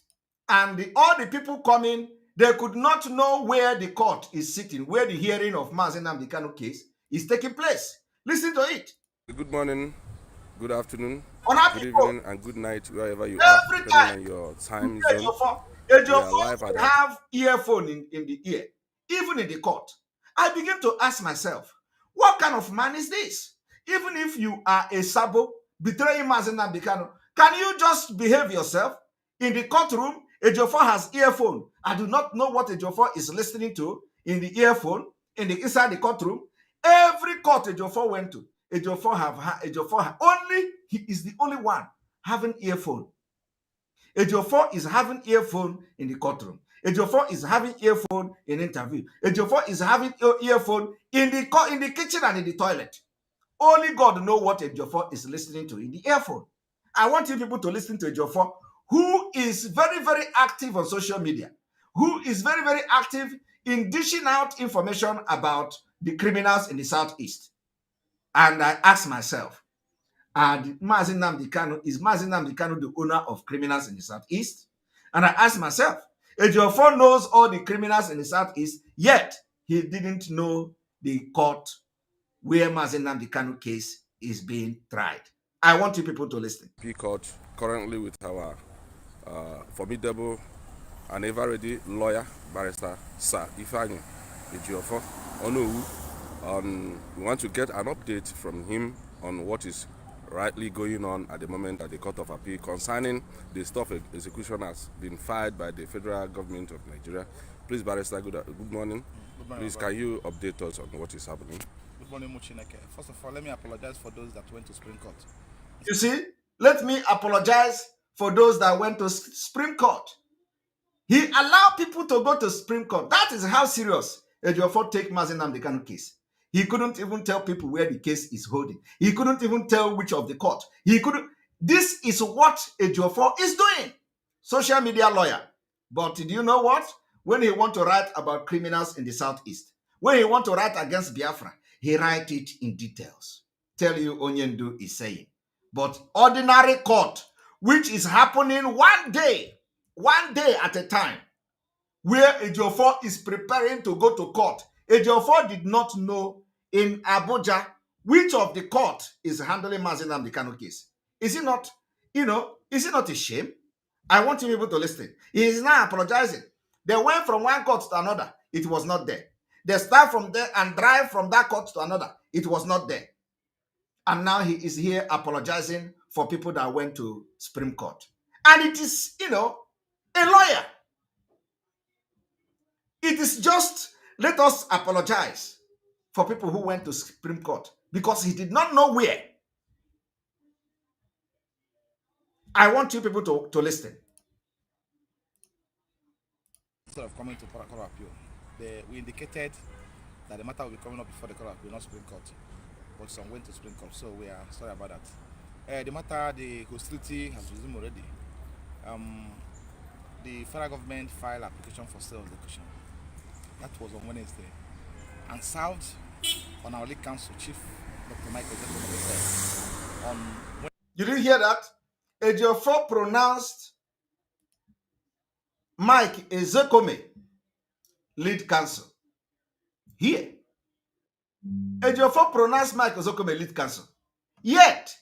S1: and all the people coming, they could not know where the court is sitting, where the hearing of Mazi Nnamdi Kanu case is taking place. Listen to it.
S4: Good morning, good afternoon,
S1: Good
S4: evening, and good night wherever you are, depending on your time zone.
S1: Ejiofor have earphone in the ear, even in the court. I begin to ask myself, what kind of man is this? Even if you are a sabo betraying Mazi Nnamdi Kanu, can you just behave yourself? In the courtroom, Ejiofor has earphone. I do not know what Ejiofor is listening to in the earphone, inside the courtroom. Every court Ejiofor went to, he is the only one having earphone. Ejiofor is having earphone in the courtroom. Ejiofor is having earphone in interview. Ejiofor is having earphone in the kitchen and in the toilet. Only God knows what Ejiofor is listening to in the earphone. I want you people to listen to Ejiofor, who is very, very active on social media, who is very, very active in dishing out information about the criminals in the Southeast. And I ask myself, and Mazi Nnamdi Kanu, is Mazi Nnamdi Kanu the owner of criminals in the Southeast? And I ask myself, Ejiofor knows all the criminals in the Southeast, yet he didn't know the court where Mazi Nnamdi Kanu case is being tried. I want you people to listen.
S4: Court currently with our formidable and ever-ready lawyer, barrister Sir Ifeanyi Ejiofor Onowu. We want to get an update from him on what is rightly going on at the moment at the Court of Appeal concerning the stop execution has been filed by the federal government of Nigeria. Please, barrister, good morning.
S5: Good morning.
S4: Please, can you update us on what is happening?
S5: Good morning, Muchineke. First of all, let me apologize for those that went to Supreme Court.
S1: You see, let me apologize for those that went to Supreme Court. He allowed people to go to Supreme Court. That is how serious Ejiofor take Mazi Nnamdi Kanu case. He couldn't even tell people where the case is holding. He couldn't even tell which of the court. He couldn't. This is what Ejiofor is doing. Social media lawyer. But do you know what? When he want to write about criminals in the Southeast, when he want to write against Biafra, he write it in details. Tell you Onyendu is saying. But ordinary court, which is happening one day at a time, where Ejiofor is preparing to go to court. Ejiofor did not know in Abuja which of the court is handling Mazi Nnamdi Kanu case. Is it not, is it not a shame? I want you people to listen. He is now apologizing. They went from one court to another. It was not there. They start from there and drive from that court to another. It was not there. And now he is here apologizing for people that went to Supreme Court. And it is, a lawyer. It is just, let us apologize for people who went to Supreme Court because he did not know where. I want you people to listen.
S5: Instead of coming to Court of Appeal, we indicated that the matter will be coming up before the Court of Appeal, not Supreme Court. But some went to Supreme Court, so we are sorry about that. The matter, the hostility has resumed already. The federal government filed application for stay of execution. That was on Wednesday, and served on our lead counsel, Chief Dr. Michael Ejiofor, on.
S1: You didn't hear that? Ejiofor pronounced Mike Ezekome lead counsel. Here. Ejiofor pronounced Mike Ezekome lead counsel. Yet,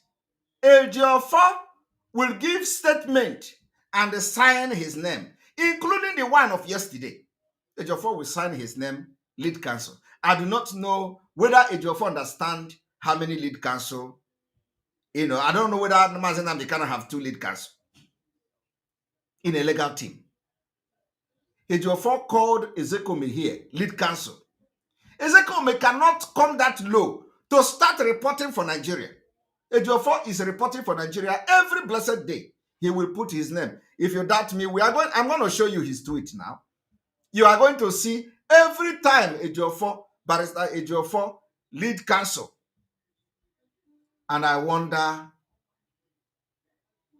S1: Ejiofor will give statement and sign his name, including the one of yesterday. Ejiofor will sign his name, lead counsel. I do not know whether Ejiofor understand how many lead counsel. I don't know whether Mazi Nnamdi Kanu have 2 lead counsel in a legal team. Ejiofor called Ezekome here, lead counsel. Ezekome cannot come that low to start reporting for Nigeria. Ejiofor is reporting for Nigeria every blessed day. He will put his name. If you doubt me, I'm going to show you his tweet now. You are going to see every time Ejiofor, Barrister Ejiofor, lead counsel. And I wonder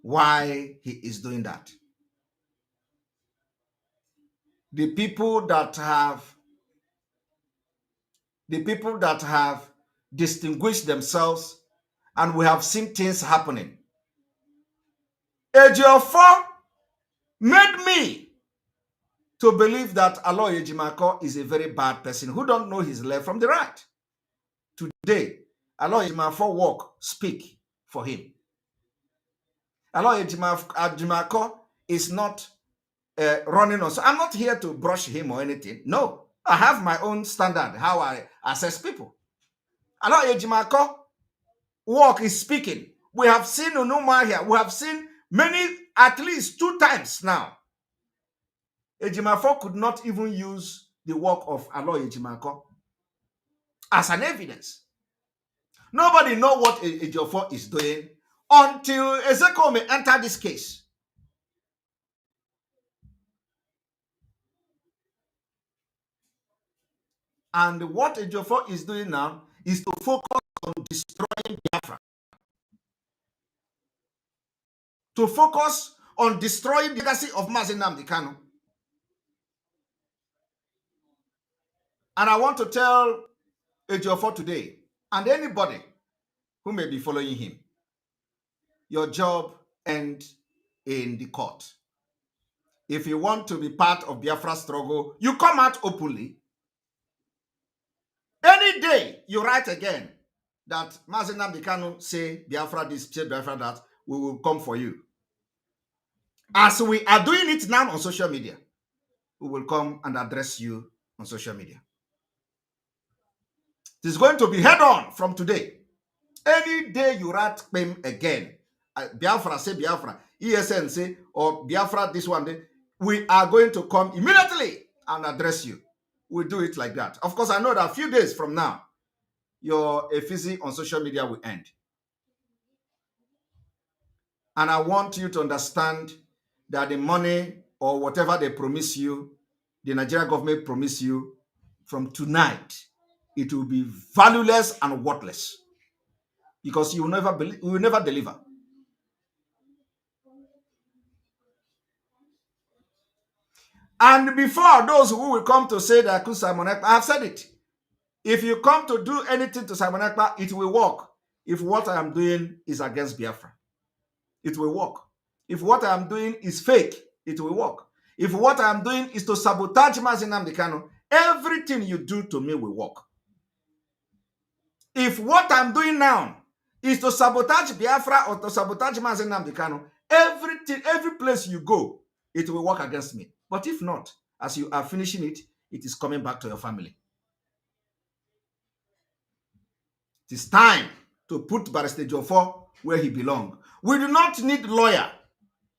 S1: why he is doing that. The people that have distinguished themselves, and we have seen things happening. Ejiofor made me to believe that Aloy Ejimakor is a very bad person who don't know his left from the right. Today, Aloy Ejimakor walk, speak for him. Aloy Ejimakor is not running on. So I'm not here to brush him or anything. No, I have my own standard, how I assess people. Aloy Ejimakor walk is speaking. We have seen Unuma here. We have seen many, at least 2 times now. Ejiofor could not even use the work of Aloy Ejimakor as an evidence. Nobody knows what Ejiofor is doing until Ezekome entered this case. And what Ejiofor is doing now is to focus on destroying Biafra. to focus on destroying the legacy of Mazi Nnamdi Kanu. And I want to tell Ejiofor today, and anybody who may be following him, your job ends in the court. If you want to be part of Biafra's struggle, you come out openly. Any day you write again that Mazi Nnamdi Kanu say Biafra this, say Biafra that, we will come for you. As we are doing it now on social media, we will come and address you on social media. It is going to be head on from today. Any day you write claim again, Biafra say Biafra, ESN say, or Biafra this one day, we are going to come immediately and address you. We'll do it like that. Of course, I know that a few days from now, your effigy on social media will end. And I want you to understand that the money or whatever they promise you, the Nigerian government promise you, from tonight, it will be valueless and worthless because you will never deliver. And before those who will come to say that Simon Ekpa, I have said it. If you come to do anything to Simon Ekpa, it will work. If what I am doing is against Biafra, it will work. If what I am doing is fake, it will work. If what I am doing is to sabotage Mazi Nnamdi Kanu, everything you do to me will work. If what I'm doing now is to sabotage Biafra or to sabotage Mazi Nnamdi Kanu, every place you go, it will work against me. But if not, as you are finishing it, it is coming back to your family. It is time to put Barr Ejiofor where he belongs. We do not need a lawyer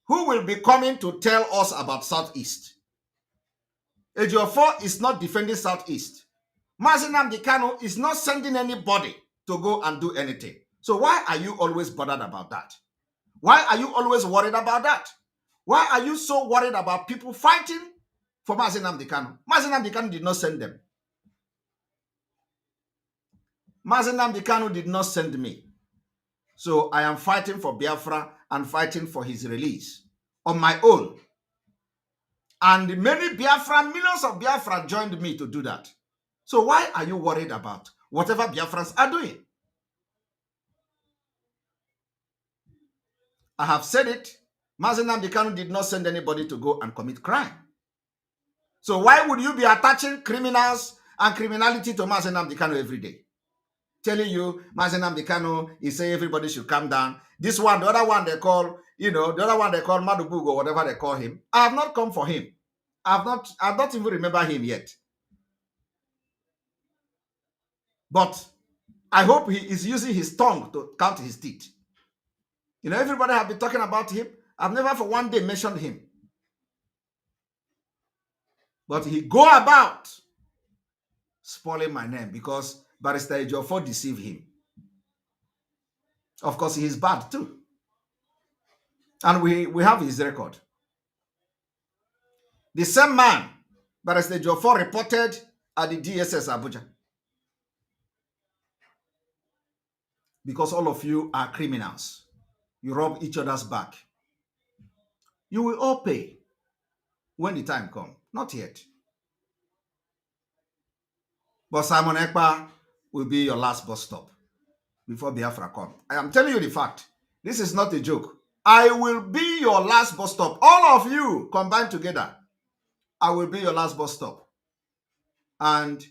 S1: who will be coming to tell us about Southeast. Ejiofor is not defending Southeast. Mazi Nnamdi Kanu is not sending anybody to go and do anything. So why are you always bothered about that? Why are you always worried about that? Why are you so worried about people fighting for Mazi Nnamdi Kanu? Mazi Nnamdi Kanu did not send them. Mazi Nnamdi Kanu did not send me. So I am fighting for Biafra and fighting for his release on my own. And many Biafra, millions of Biafra joined me to do that. So why are you worried about whatever Biafrans are doing? I have said it. Mazi Nnamdi Kanu did not send anybody to go and commit crime. So why would you be attaching criminals and criminality to Mazi Nnamdi Kanu every day? Telling you Mazi Nnamdi Kanu is saying everybody should calm down. This one, the other one they call, the other one they call Madubug or whatever they call him. I have not come for him. I've not even remember him yet. But I hope he is using his tongue to count his teeth. Everybody have been talking about him. I've never for one day mentioned him. But he go about spoiling my name because Barr Ejiofor deceived him. Of course, he is bad too. And we have his record. The same man, Barr Ejiofor, reported at the DSS Abuja. Because all of you are criminals. You rob each other's back. You will all pay when the time comes. Not yet. But Simon Ekpa will be your last bus stop before Biafra come. I am telling you the fact. This is not a joke. I will be your last bus stop. All of you combined together. I will be your last bus stop. And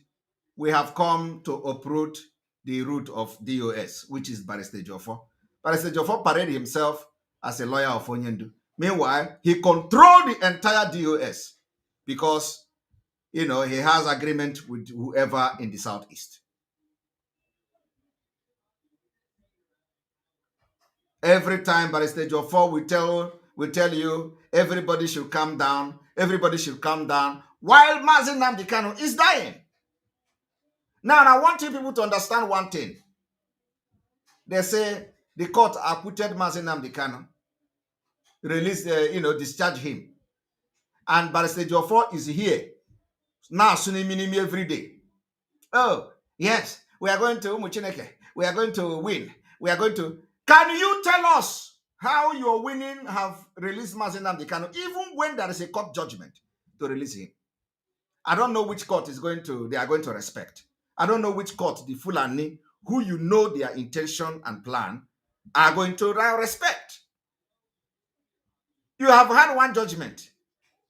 S1: we have come to uproot the root of DOS, which is Barr Ejiofor. Barr Ejiofor paraded himself as a lawyer of Onyendu. Meanwhile, he controlled the entire DOS because, he has agreement with whoever in the Southeast. Every time Barr Ejiofor will tell you, everybody should calm down, everybody should calm down, while Mazi Nnamdi Kanu is dying. Now, I want you people to understand one thing. They say the court acquitted Mazi Nnamdi Kanu, discharge him. And Barr Ejiofor is here. Now, Sunimini every day. Oh, yes, we are going to Umuchineke. We are going to win. We are going to... Can you tell us how your winning have released Mazi Nnamdi Kanu, even when there is a court judgment to release him. I don't know which court they are going to respect. I don't know which court the Fulani, who you know their intention and plan, are going to respect. You have had one judgment.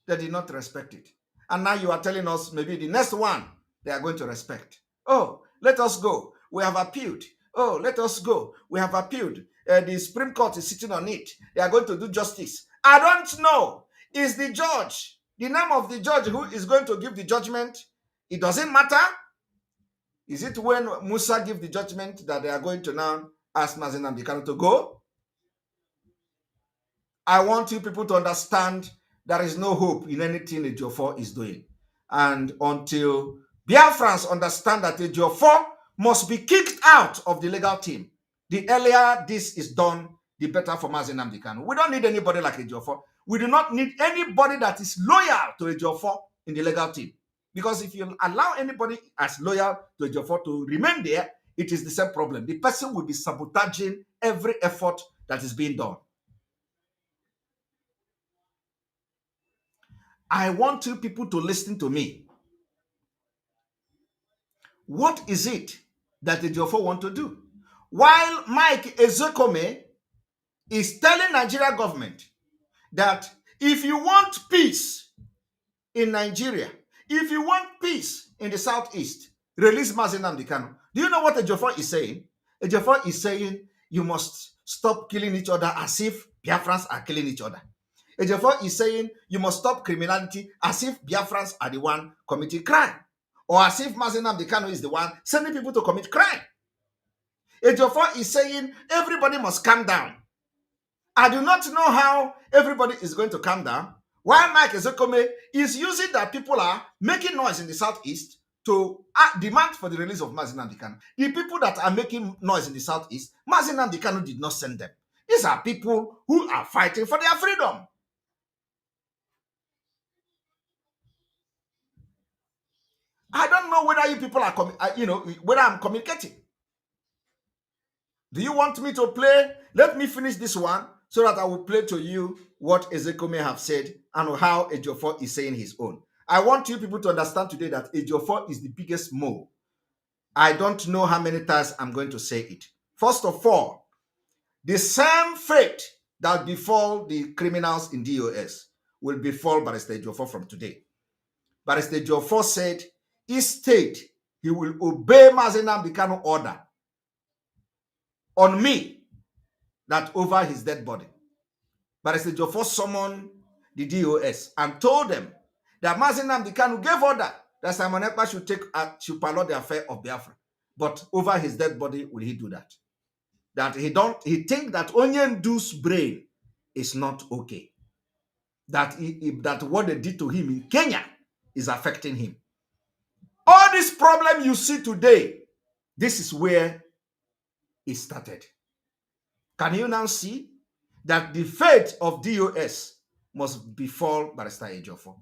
S1: They did not respect it. And now you are telling us maybe the next one they are going to respect. Oh, let us go. We have appealed. Oh, let us go. We have appealed. The Supreme Court is sitting on it. They are going to do justice. I don't know. Is the judge, the name of the judge who is going to give the judgment, it doesn't matter? Is it when Musa give the judgment that they are going to now ask Mazi Nnamdi Kanu to go? I want you people to understand there is no hope in anything Ejiofor is doing. And until Biafrans understand that Ejiofor must be kicked out of the legal team, the earlier this is done, the better for Mazi Nnamdi Kanu. We don't need anybody like Ejiofor. We do not need anybody that is loyal to Ejiofor in the legal team. Because if you allow anybody as loyal to Ejiofor to remain there, it is the same problem. The person will be sabotaging every effort that is being done. I want you people to listen to me. What is it that the Ejiofor want to do? While Mike Ezekome is telling Nigeria government that if you want peace in Nigeria, if you want peace in the southeast, release Mazi Nnamdi Kanu. Do you know what Ejiofor is saying? Ejiofor is saying you must stop killing each other as if Biafrans are killing each other. Ejiofor is saying you must stop criminality as if Biafrans are the one committing crime, or as if Mazi Nnamdi Kanu is the one sending people to commit crime. Ejiofor is saying everybody must calm down. I do not know how everybody is going to calm down, while Mike Ezekome is using that people are making noise in the southeast to demand for the release of Mazi Nnamdi Kanu. The people that are making noise in the southeast, Mazi Nnamdi Kanu did not send them. These are people who are fighting for their freedom. I don't know whether you people are, whether I'm communicating. Do you want me to play? Let me finish this one so that I will play to you what Ezekome have said and how Ejiofor is saying his own. I want you people to understand today that Ejiofor is the biggest mole. I don't know how many times I'm going to say it. First of all, the same fate that befall the criminals in DOS will befall Barrister Ejiofor from today. Barrister Ejiofor said he state he will obey Mazi Nnamdi Kanu order on me that over his dead body. Barrister Ejiofor summoned the DOS and told them that Mazi Nnamdi Kanu gave order that Simon Ekpa should pilot the affair of Biafra. But over his dead body will he do that? That he think that Onyendu's brain is not okay. That that what they did to him in Kenya is affecting him. All this problem you see today, this is where it started. Can you now see that the fate of DOS must befall Barrister Ejiofor?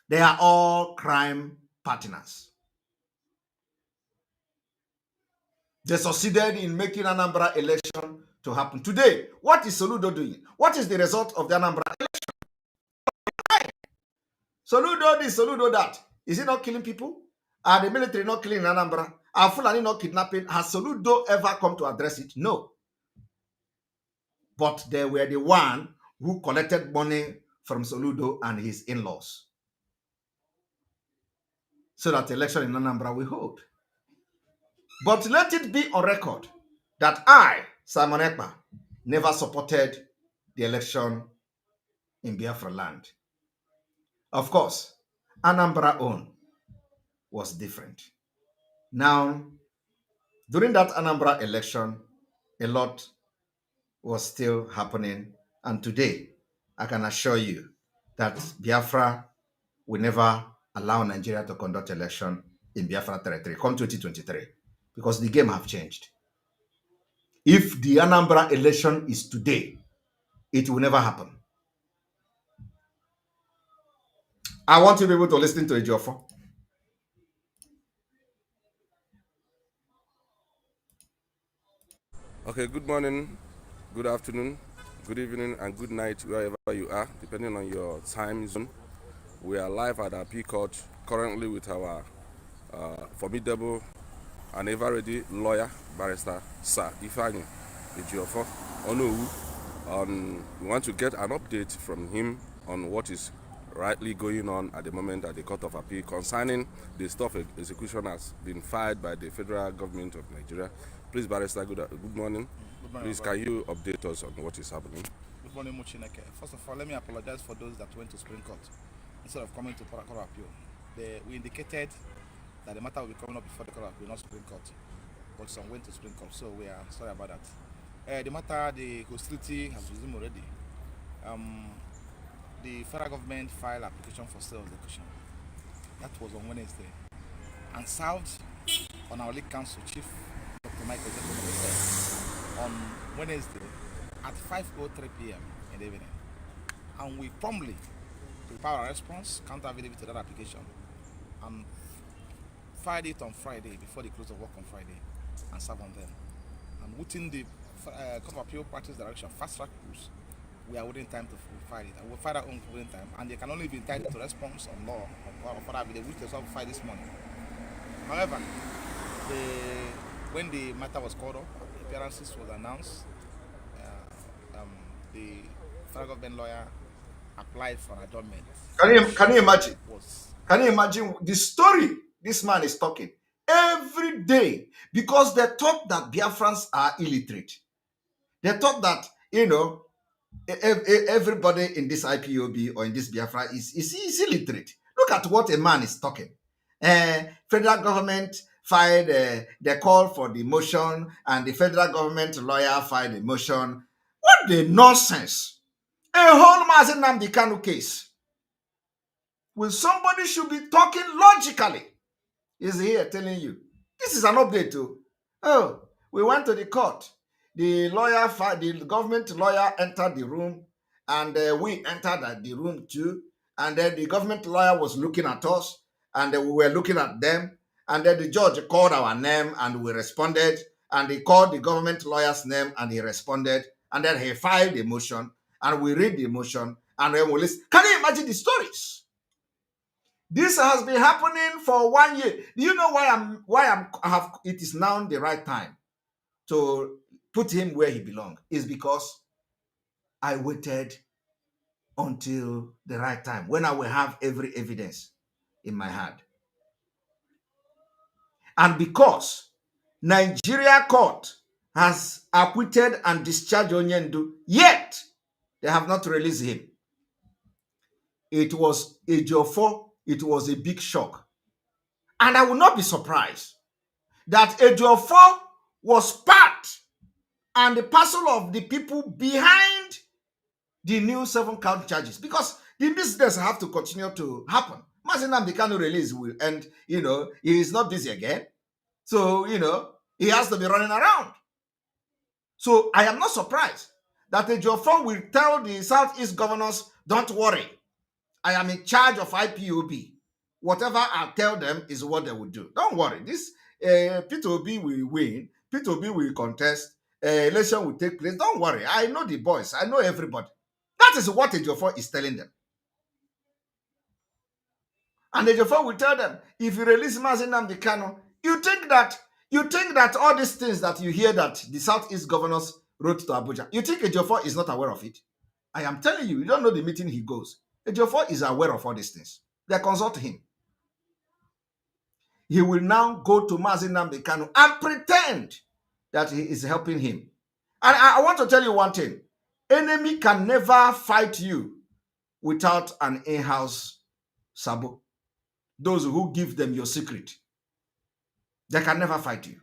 S1: They are all crime partners. They succeeded in making Anambra election to happen. Today, what is Soludo doing? What is the result of the Anambra election? Soludo this, Soludo that. Is he not killing people? Are the military not killing Anambra? Are Fulani not kidnapping? Has Soludo ever come to address it? No. But they were the one who collected money from Soludo and his in-laws so that the election in Anambra will hold. But let it be on record that I, Simon Ekpa, never supported the election in Biafra land. Of course, Anambra own was different. Now, during that Anambra election, a lot was still happening. And today, I can assure you that Biafra will never allow Nigeria to conduct election in Biafra territory come 2023 because the game have changed. If the Anambra election is today, it will never happen. I want you people to listen to Ejiofor.
S4: Okay, good morning, Good afternoon, good evening, and good night wherever you are, depending on your time zone. We are live at our P Court currently with our formidable and ever ready lawyer, barrister Sir Ejiofor Onowu. We want to get an update from him on what is rightly going on at the moment at the Court of Appeal concerning the stop execution has been filed by the federal government of Nigeria. Please, barrister, good morning.
S5: Good morning,
S4: Please,
S5: brother.
S4: can you update us on what is happening?
S5: Good morning, Muchineke. First of all, let me apologize for those that went to Supreme Court instead of coming to Court of Appeal. We indicated that the matter will be coming up before the Court of Appeal, not Supreme Court. But some went to Supreme Court, so we are sorry about that. The matter, the hostility has resumed already. The federal government filed application for stay of execution. That was on Wednesday, and served on our lead counsel, Chief Dr. Michael Jacob, on Wednesday at 5:03 p.m. in the evening. And we promptly prepare our response, counter affidavit to that application, and filed it on Friday before the close of work on Friday and serve on them. And within the Court of Appeal practice direction, fast track rules, we are within time to file it. And we'll file that on within time, and they can only be entitled to response on law or further affidavit, which they also filed this morning. However, when the matter was called up, appearances was announced. The federal government lawyer applied for an adjournment.
S1: Can you imagine?
S5: Was
S1: Can you imagine the story this man is talking every day? Because they thought that Biafrans are illiterate. They thought that, everybody in this IPOB or in this Biafra is illiterate. Look at what a man is talking. Federal government filed the call for the motion, and the federal government lawyer filed a motion. What the nonsense! A whole Mazi Nnamdi Kanu case. When somebody should be talking logically, is here telling you. This is an update too. Oh, we went to the court. The government lawyer entered the room, and we entered the room too. And then the government lawyer was looking at us, and we were looking at them. And then the judge called our name, and we responded. And he called the government lawyer's name, and he responded. And then he filed the motion, and we read the motion, and then we listen. Can you imagine the stories? This has been happening for 1 year. Do you know it is now the right time to put him where he belongs? Is because I waited until the right time when I will have every evidence in my hand. And because Nigeria court has acquitted and discharged Onyendu, yet they have not released him. It was Ejiofor. It was a big shock. And I will not be surprised that Ejiofor was part and the parcel of the people behind the new 7-count charges, because the business have to continue to happen. Mazi Nnamdi Kanu release will end, he is not busy again. So, he has to be running around. So I am not surprised that Ejiofor will tell the Southeast governors, don't worry, I am in charge of IPOB. Whatever I tell them is what they will do. Don't worry. This Peter Obi will win. Peter Obi will contest. Election will take place. Don't worry. I know the boys. I know everybody. That is what Ejiofor is telling them. And Ejiofor will tell them, if you release Mazi Nnamdi Kanu, you think that all these things that you hear that the Southeast governors wrote to Abuja, you think Ejiofor is not aware of it? I am telling you, you don't know the meeting he goes. Ejiofor is aware of all these things. They consult him. He will now go to Mazi Nnamdi Kanu and pretend that he is helping him. And I want to tell you one thing. Enemy can never fight you without an in-house sabo. Those who give them your secret, they can never fight you.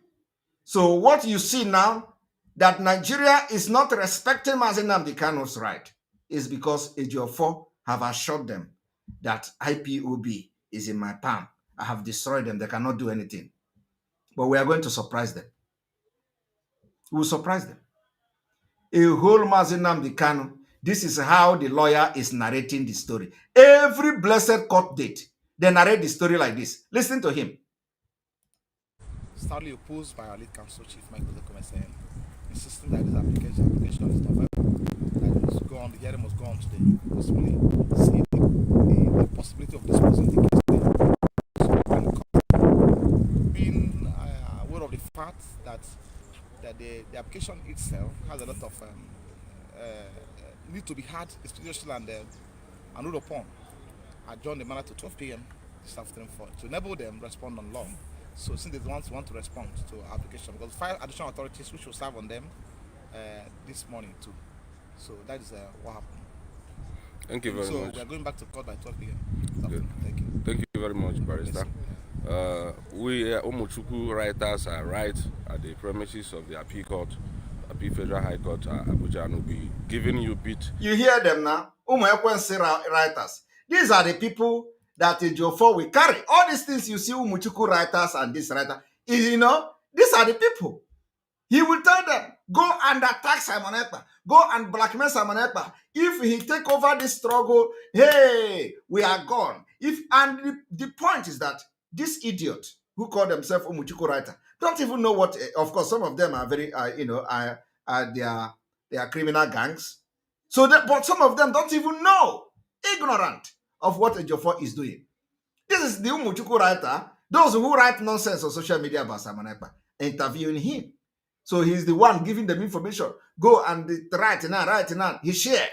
S1: So what you see now, that Nigeria is not respecting Mazi Nnamdi Kanu's right, is because Ejiofor have assured them that IPOB is in my palm. I have destroyed them. They cannot do anything. But we are going to surprise them. We will surprise them. A whole Mazi Nnamdi Kanu. This is how the lawyer is narrating the story. Every blessed court date, they narrate the story like this. Listen to him.
S5: stoutly opposed by our lead counsel, Chief Michael Jacob, insisting that this application is not viable, that it must go on, the hearing must go on today. Possibly see the possibility of disposing the case today. So, and the court being aware of the fact that the application itself has a lot of need to be had expeditiously and ruled upon. Adjourn the matter to 12 p.m. this afternoon to enable them respond on law. So since they want to respond to our application, because 5 additional authorities which will serve on them this morning too. So that is what happened.
S4: Thank you very
S5: So
S4: much.
S5: we are going back to court by 12 p.m. this
S4: Good.
S5: afternoon. Thank you.
S4: Thank you very much, Barrister.
S5: Yes.
S4: We Omochukwu writers are right at the premises of the Appeal Court, Appeal Federal High Court, Abuja, and will be giving you bit.
S1: You hear them now? Umekwensi writers. These are the people that Ejiofor will carry. All these things you see, Umuchuku writers and this writer, these are the people. He will tell them, go and attack Simon Ekpa. Go and blackmail Simon Ekpa. If he take over this struggle, hey, we are gone. And the point is that this idiot who call themselves Umuchuku writer don't even know what. Of course, some of them are very, they are criminal gangs. So, but some of them don't even know, ignorant of what Ejiofor is doing. This is the Umuchuku writer, those who write nonsense on social media about Simon Ekpa, interviewing him. So he's the one giving them information. Go and write now. He shared.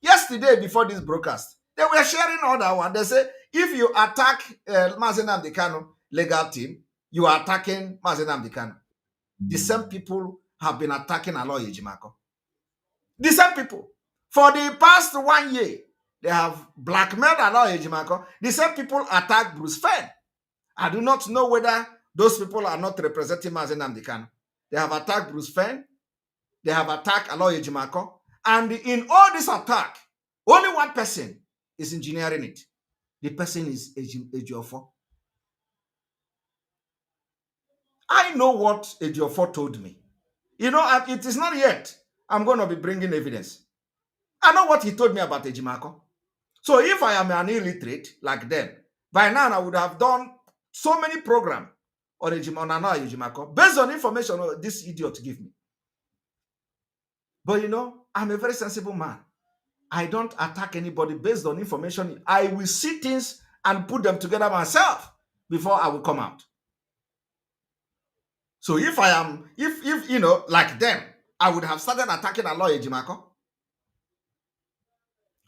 S1: Yesterday, before this broadcast, they were sharing all that one. They say, if you attack Mazi Nnamdi Kanu legal team, you are attacking Mazi Nnamdi Kanu. The same people have been attacking Aloy Ejimako. The same people. For the past 1 year, they have blackmailed Aloy Ejimako. The same people attack Bruce Fenn. I do not know whether those people are not representing Mazi Nnamdi Kanu. They have attacked Bruce Fenn. They have attacked Aloy Ejimako. And in all this attack, only one person is engineering it. The person is Ejiofor. I know what Ejiofor told me. It is not yet. I'm going to be bringing evidence. I know what he told me about Ejimako. So if I am an illiterate like them, by now I would have done so many programs on Ejimako based on information this idiot give me. But I'm a very sensible man. I don't attack anybody based on information. I will see things and put them together myself before I will come out. So if I am, like them, I would have started attacking Aloy Ejimako.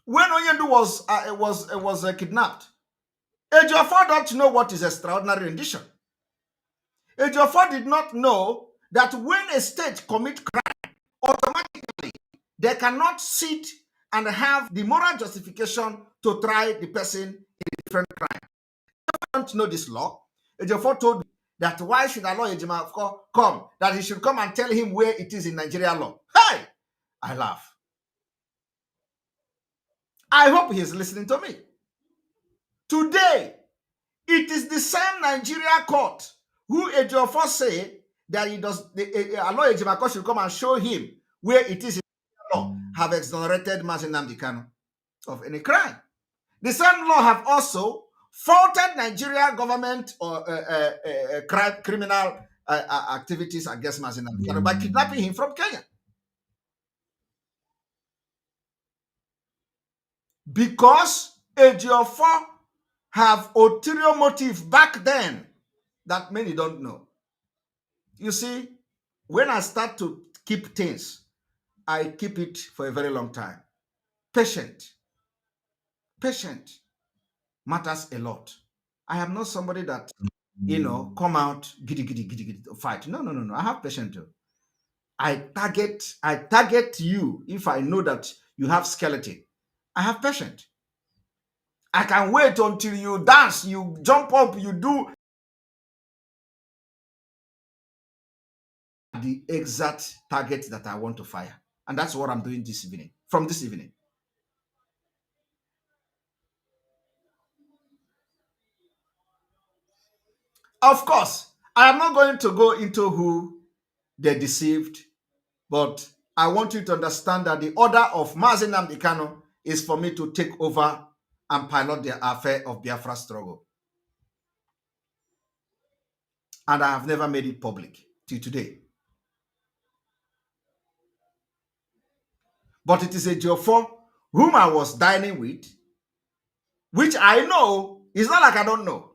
S1: When Onyendu was kidnapped, Ejiofor don't know what is extraordinary rendition. Ejiofor did not know that when a state commits crime, automatically they cannot sit and have the moral justification to try the person in a different crime. Ejiofor don't know this law. Ejiofor told me that why should Aloy Ejimako come? That he should come and tell him where it is in Nigeria law. Hey, I laugh. I hope he is listening to me. Today, it is the same Nigeria court who Ejiofor say that Aloy Ejimako should come and show him where it is in law have exonerated Mazi Nnamdi Kanu of any crime. The same law have also faulted Nigeria government or criminal activities against Mazi Nnamdi Kanu by kidnapping him from Kenya. Because Ejiofor have ulterior motive back then that many don't know. You see, when I start to keep things, I keep it for a very long time. Patient matters a lot. I am not somebody that, come out, giddy, fight. No. I have patience too. I target you if I know that you have skeleton. I have patience. I can wait until you dance, you jump up, you do the exact target that I want to fire. And that's what I'm doing this evening, from this evening. Of course, I am not going to go into who they deceived, but I want you to understand that the order of Mazi Nnamdi Kanu is for me to take over and pilot the affair of Biafra struggle. And I have never made it public till today. But it is Ejiofor whom I was dining with, which I know, it's not like I don't know,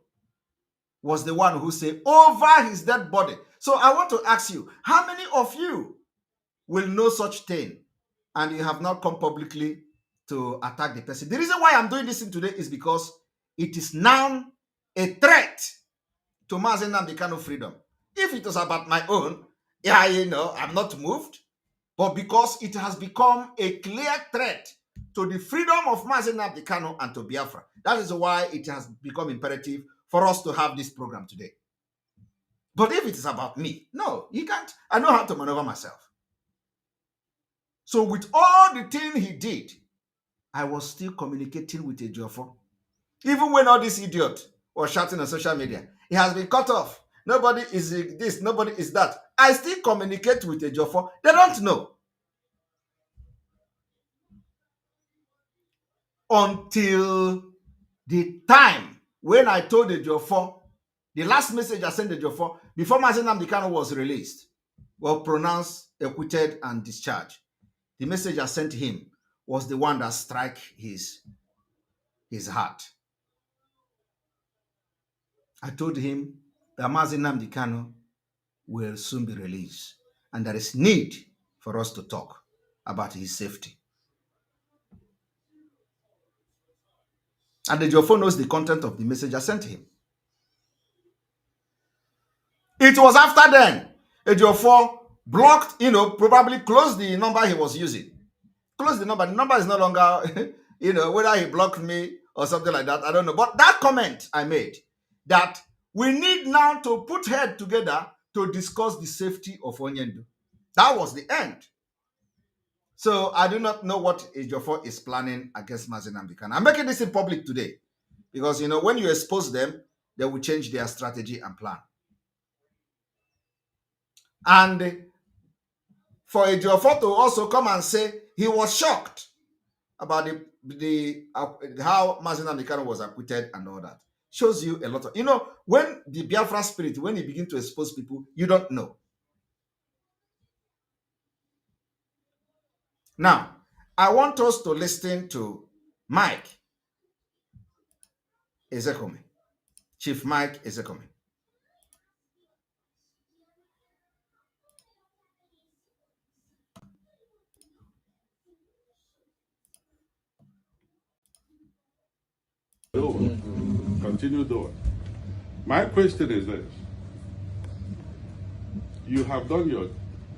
S1: was the one who said over his dead body. So I want to ask you, how many of you will know such thing and you have not come publicly to attack the person? The reason why I'm doing this thing today is because it is now a threat to Mazen Nnamdi Kanu freedom. If it was about my own, yeah, I'm not moved. But because it has become a clear threat to the freedom of Mazen Nnamdi Kanu and to Biafra, that is why it has become imperative for us to have this program today. But if it is about me, no, you can't. I know how to maneuver myself. So with all the thing he did, I was still communicating with Ejiofor. Even when all this idiot was shouting on social media, he has been cut off. Nobody is this, nobody is that. I still communicate with Ejiofor. They don't know. Until the time when I told Ejiofor, the last message I sent Ejiofor, before Mazen Nnamdi Kanu was released, was pronounced acquitted and discharged. The message I sent him was the one that struck his heart. I told him that Mazen Nnamdi Kanu will soon be released, and there is need for us to talk about his safety. And Ejiofor knows the content of the message I sent him. It was after then Ejiofor blocked, probably closed the number he was using. Close the number. The number is no longer, whether he blocked me or something like that, I don't know. But that comment I made, that we need now to put head together to discuss the safety of Onyendu. That was the end. So I do not know what Ejiofor is planning against Mazen Nnamdi Kanu. I'm making this in public today because, when you expose them, they will change their strategy and plan. And for Ejiofor to also come and say he was shocked about how Mazen Nnamdi Kanu was acquitted and all that, shows you a lot of, when the Biafra spirit, when you begin to expose people, you don't know. Now, I want us to listen to Mike Ezekome, Chief Mike Ezekome.
S4: Continue doing. My question is this. You have done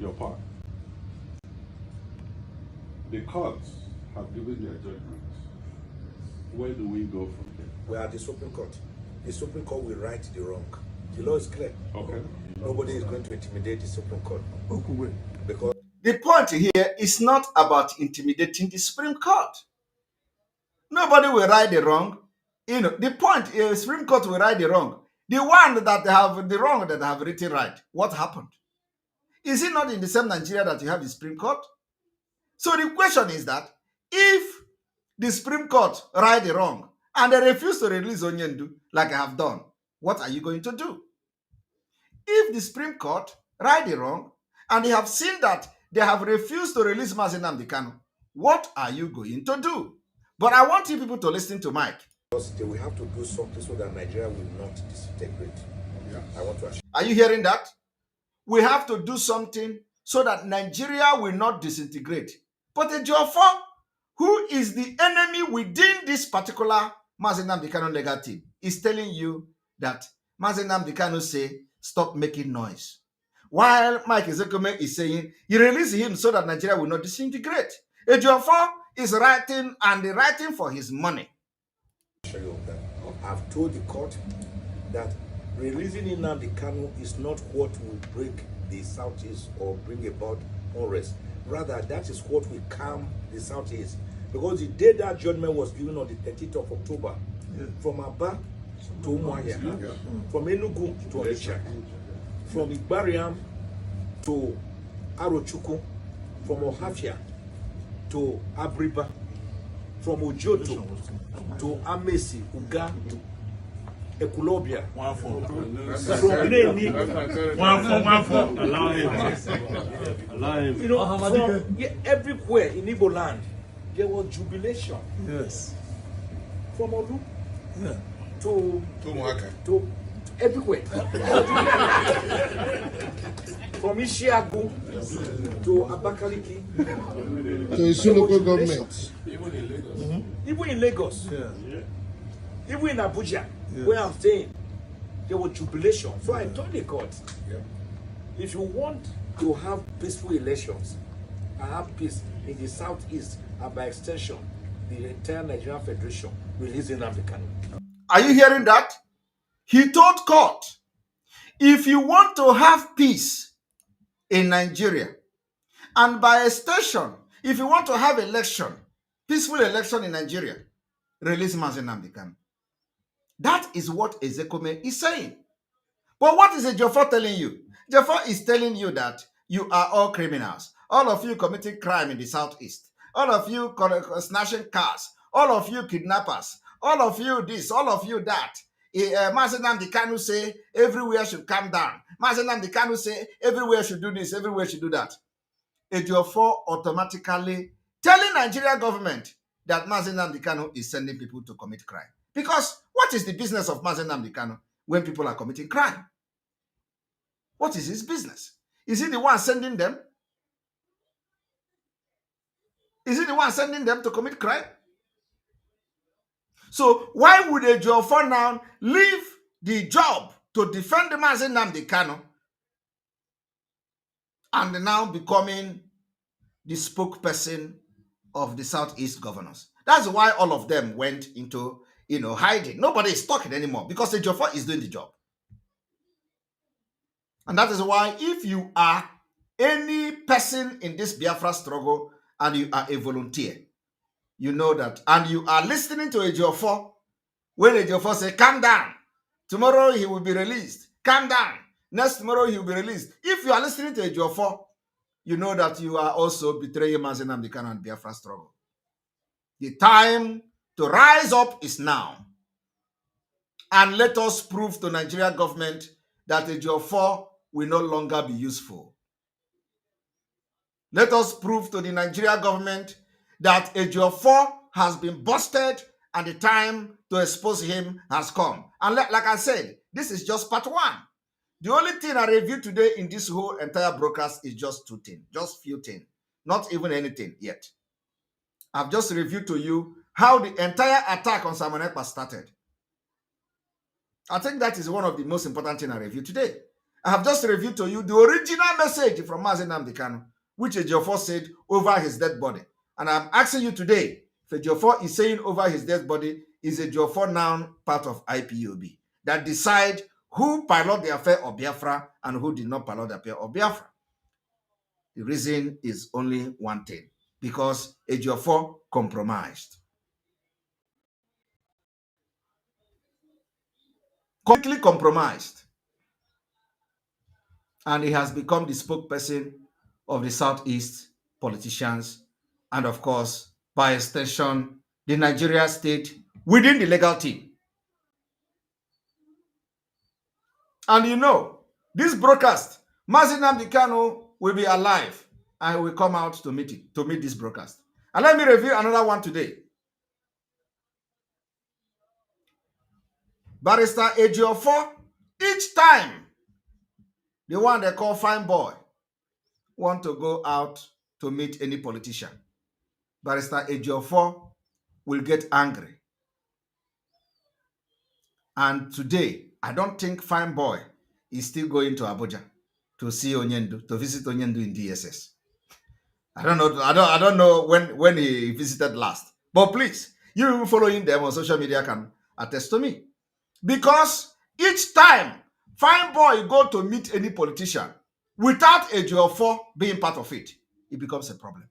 S4: your part. The courts have given their judgments. Where do we go from here?
S6: We are the Supreme Court. The Supreme Court will right the wrong. The law is clear.
S4: Okay.
S6: Nobody is going to intimidate the Supreme Court. Because
S1: the point here is not about intimidating the Supreme Court. Nobody will right the wrong. The point is Supreme Court will right the wrong. The one that have the wrong that have written right. What happened? Is it not in the same Nigeria that you have the Supreme Court? So the question is that if the Supreme Court right the wrong and they refuse to release Onyendu like I have done, what are you going to do? If the Supreme Court right the wrong and they have seen that they have refused to release Mazen Nnamdi Kanu, what are you going to do? But I want you people to listen to Mike.
S6: we have to do something so that Nigeria will not disintegrate. Yeah. I want to assure.
S1: Are you hearing that? We have to do something so that Nigeria will not disintegrate. But Ejiofor, who is the enemy within this particular Mazen Nnamdi Kanu legal team, is telling you that Mazen Nnamdi Kanu say, stop making noise. While Mike Ezekome is saying, you release him so that Nigeria will not disintegrate. Ejiofor is writing for his money.
S6: I've told the court that releasing Nnamdi Kanu is not what will break the Southeast or bring about unrest. Rather, that is what will calm the Southeast. Because the day that judgment was given on the 13th of October, from Aba to Umuahia, from Enugu to Onitsha, from Igbariam to Arochukwu, from Ohafia to Abriba, from Ojoto to Amesi, Uga, Ekulobia.
S7: One for.
S6: One for.
S7: Allow him. Allow him.
S6: You know, from everywhere in Igbo land, there was jubilation.
S7: Yes.
S6: From Olu
S7: Yeah.
S6: to
S5: Mohaka.
S6: to everywhere. From Ishiagu to Abakaliki.
S8: So it's still local government.
S6: Even in Lagos.
S7: Yeah.
S6: Even in Abuja,
S7: Yeah.
S6: where I'm staying, there was jubilation. So I told the court, if you want to have peaceful elections and have peace in the southeast and by extension, the entire Nigerian Federation, releasing Nnamdi Kanu.
S1: Are you hearing that? He told court, if you want to have peace in Nigeria, and by extension, if you want to have election, peaceful election in Nigeria, release Mazi Nnamdi Kanu. That is what Ezekome is saying. But what is Ejiofor telling you? Ejiofor is telling you that you are all criminals. All of you committing crime in the southeast. All of you snatching cars. All of you kidnappers. All of you this. All of you that. Mazi Nnamdi Kanu say everywhere should come down. Mazi Nnamdi Kanu say everywhere should do this. Everywhere should do that. Ejiofor automatically telling Nigeria government that Mazi Nnamdi Kanu is sending people to commit crime. Because what is the business of Mazi Nnamdi Kanu when people are committing crime? What is his business? Is he the one sending them? Is he the one sending them to commit crime? So why would Ejiofor now leave the job to defend the Mazi Nnamdi Kanu and now becoming the spokesperson of the Southeast governors? That's why all of them went into hiding. Nobody is talking anymore because Ejiofor is doing the job. And that is why if you are any person in this Biafra struggle and you are a volunteer, you know that, and you are listening to Ejiofor, when Ejiofor say, calm down, tomorrow he will be released, calm down, next tomorrow he will be released. If you are listening to Ejiofor, you know that you are also betraying Mazi Nnamdi Kanu and Biafra struggle. The time to rise up is now. And let us prove to Nigeria government that Ejiofor will no longer be useful. Let us prove to the Nigeria government that Ejiofor has been busted and the time to expose him has come. And like I said, this is just part one. The only thing I reviewed today in this whole entire broadcast is just two things, just few things, not even anything yet. I've just reviewed to you how the entire attack on Simon Ekpa started. I think that is one of the most important things I reviewed today. I have just reviewed to you the original message from Mazi Nnamdi Kanu, which Ejiofor said over his dead body. And I'm asking you today, if Ejiofor is saying over his dead body, is Ejiofor now part of IPOB that decide who pilot the affair of Biafra and who did not pilot the affair of Biafra? The reason is only one thing, because Ejiofor compromised. Completely compromised. And he has become the spokesperson of the Southeast politicians and, of course, by extension, the Nigeria state within the legal team. And you know, this broadcast, Mazi Nnamdi Kanu will be alive and will come out to meet this broadcast. And let me review another one today. Barrister Ejiofor, each time the one they call fine boy want to go out to meet any politician, Barrister Ejiofor will get angry. And today, I don't think fine boy is still going to Abuja to see Onyendu, to visit Onyendu in DSS. I don't know. I don't know when he visited last. But please, you following them on social media can attest to me. Because each time fine boy go to meet any politician without Ejiofor being part of it, it becomes a problem.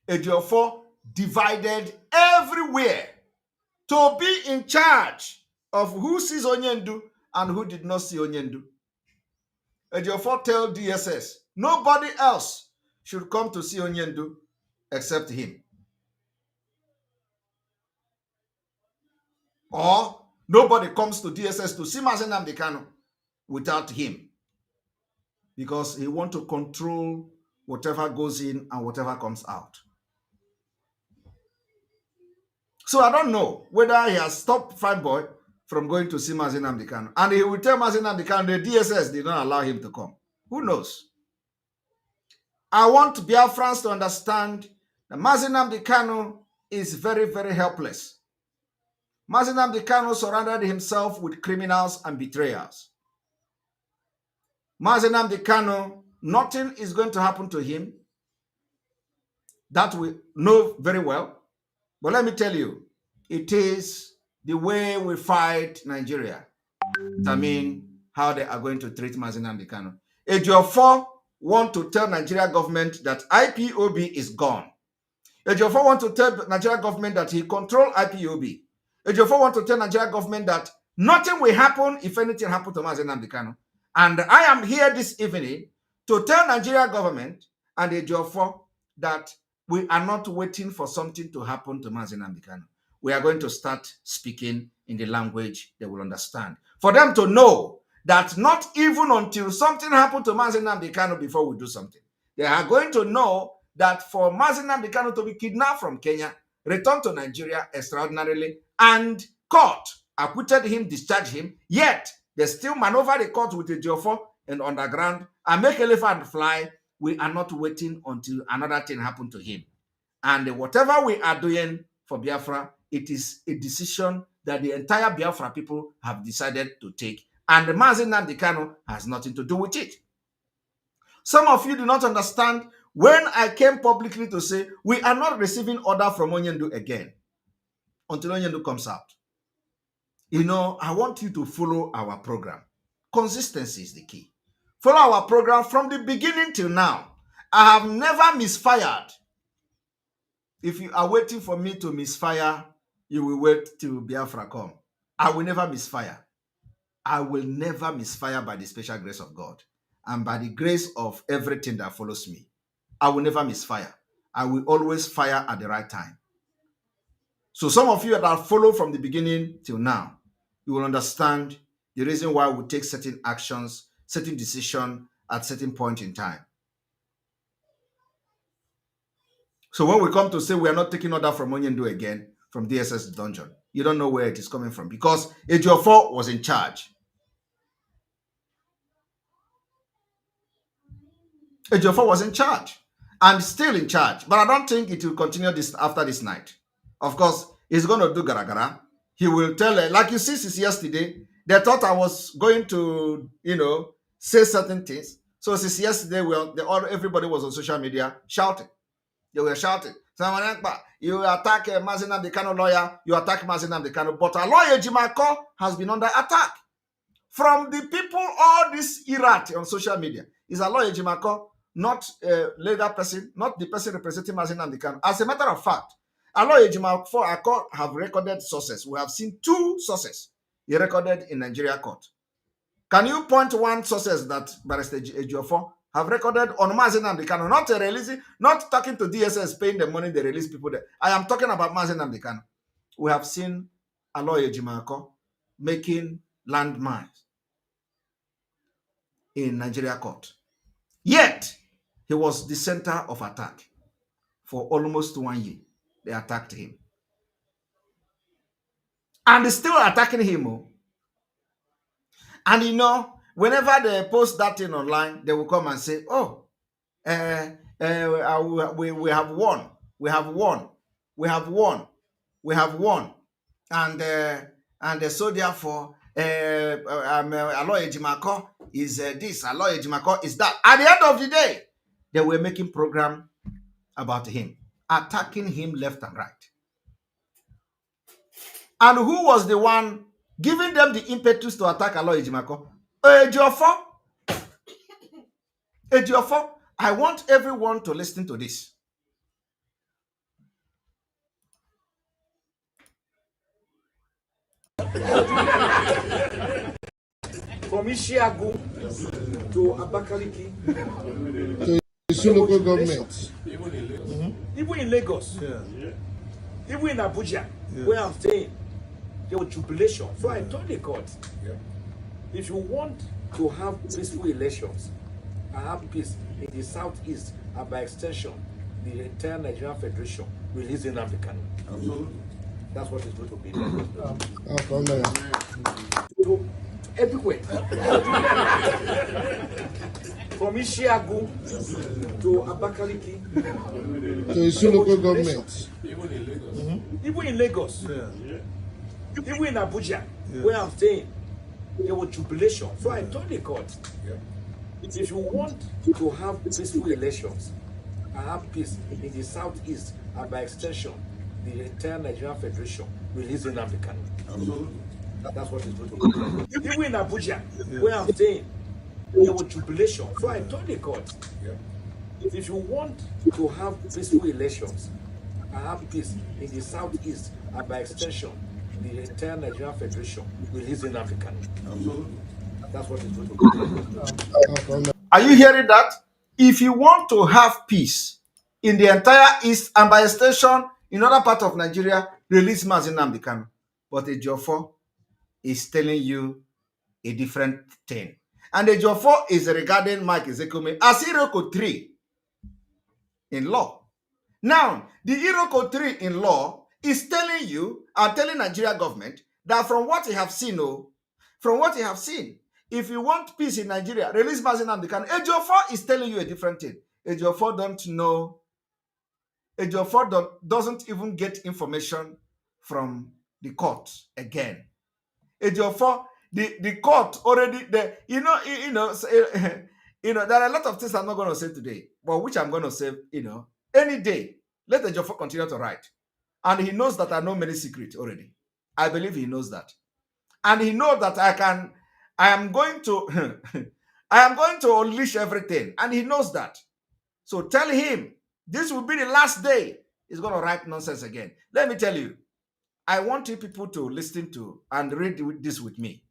S1: Ejiofor divided everywhere to be in charge of who sees Onyendu and who did not see Onyendu. Ejiofor tell DSS, nobody else should come to see Onyendu except him. or nobody comes to DSS to see Mazi Nnamdi Kanu without him, because he wants to control whatever goes in and whatever comes out. So I don't know whether he has stopped Fine Boy from going to see Mazi Nnamdi Kanu, and he will tell Mazi Nnamdi Kanu the DSS did not allow him to come. Who knows? I want Biafrans to understand that Mazi Nnamdi Kanu is very, very helpless. Mazi Nnamdi Kanu surrounded himself with criminals and betrayers. Mazi Nnamdi Kanu, nothing is going to happen to him. That we know very well. But let me tell you, it is the way we fight Nigeria determine how they are going to treat Mazi Nnamdi Kanu. Ejiofor want to tell Nigeria government that IPOB is gone. Ejiofor want to tell Nigeria government that he control IPOB. Ejiofor want to tell Nigeria government that nothing will happen if anything happen to Mazi Nnamdi Kanu. And I am here this evening to tell Nigeria government and Ejiofor that we are not waiting for something to happen to Mazi Nnamdi Kanu. We are going to start speaking in the language they will understand. For them to know that not even until something happened to Mazi Nnamdi Kanu before we do something. They are going to know that for Mazi Nnamdi Kanu to be kidnapped from Kenya, returned to Nigeria extraordinarily, and court acquitted him, discharged him, yet they still maneuver the court with Ejiofor and underground and make elephant fly. We are not waiting until another thing happened to him. And whatever we are doing for Biafra, it is a decision that the entire Biafra people have decided to take. And Mazi Nnamdi Kanu has nothing to do with it. Some of you do not understand when I came publicly to say we are not receiving order from Onyendu again until Onyendu comes out. You know, I want you to follow our program. Consistency is the key. Follow our program from the beginning till now. I have never misfired. If you are waiting for me to misfire, you will wait till Biafra come. I will never misfire. I will never misfire by the special grace of God and by the grace of everything that follows me. I will never misfire. I will always fire at the right time. So some of you that follow from the beginning till now, you will understand the reason why we take certain actions, certain decisions at certain point in time. So when we come to say we are not taking order from Onyendu again, from DSS dungeon, you don't know where it is coming from, because Ejiofor was in charge. Ejiofor was in charge and still in charge, but I don't think it will continue this after this night. Of course, he's going to do gara. He will tell, like you see since yesterday, they thought I was going to, say certain things. So since yesterday, everybody was on social media shouting. They were shouting, you attack Mazi Nnamdi Kanu lawyer, you attack Mazi Nnamdi Kanu, but our lawyer Jimako has been under attack from the people, all this irate on social media. Is a lawyer Jimako not a legal person, not the person representing Mazi Nnamdi Kanu? As a matter of fact, a lawyer Jimako have recorded sources. We have seen 2 sources he recorded in Nigeria court. Can you point one sources that Barrister Ejiofor have recorded on Mazi Nnamdi Kanu, not releasing, not talking to DSS, paying the money they release people there. I am talking about Mazi Nnamdi Kanu. We have seen a lawyer Jimako making landmines in Nigeria court. Yet, he was the center of attack for almost 1 year. They attacked him. And they're still attacking him. And whenever they post that thing online, they will come and say, oh, we have won. We have won. We have won. We have won. And so therefore, Aloy Ejimako is this, Aloy Ejimako is that. At the end of the day, they were making program about him, attacking him left and right. And who was the one giving them the impetus to attack Aloy Ejimako? Ejiofor. Ejiofor. I want everyone to listen to this.
S6: From Ishiagu to Abakaliki
S8: to the local government.
S6: Even in Lagos, even in Abuja, where I'm staying, there was jubilation. So I told the court, if you want to have peaceful elections and have peace in the southeast and by extension, the entire Nigerian Federation release Nnamdi Kanu. Absolutely. That's what is going to be. So, everywhere. From Ishiagu to Abakaliki
S8: to the local government.
S6: Even in Lagos. Even in Abuja, where I'm staying, there was jubilation. So I told the court, if you want to have peaceful elections and have peace in the southeast and by extension, the entire Nigerian Federation release Nnamdi Kanu. Absolutely. That's what is going to be. Even in Abuja, where I'm staying, there was jubilation. So I told the court, if you want to have peaceful elections and have peace in the southeast and by extension, the entire Nigerian Federation release Nnamdi Kanu. Absolutely. That's what is going to be.
S1: Are you hearing that? If you want to have peace in the entire east and by extension in other part of Nigeria, release Mazi Nnamdi Kanu. But Ejiofor is telling you a different thing. And Ejiofor is regarding Mike Ezekume as Iroko 3 in law. Now, the Iroko 3 in law is telling you and telling Nigeria government that from what you have seen, if you want peace in Nigeria, release Mazi Nnamdi Kanu. Ejiofor is telling you a different thing. Ejiofor don't know. Ejiofor doesn't even get information from the court again. Ejiofor, the court already there. There are a lot of things I'm not going to say today, but which I'm going to say, any day. Let Ejiofor continue to write, and he knows that I know many secrets already. I believe he knows that, and he knows that I am going to unleash everything, and he knows that. So tell him this will be the last day he's going to write nonsense again. Let me tell you, I want you people to listen to and read this with me.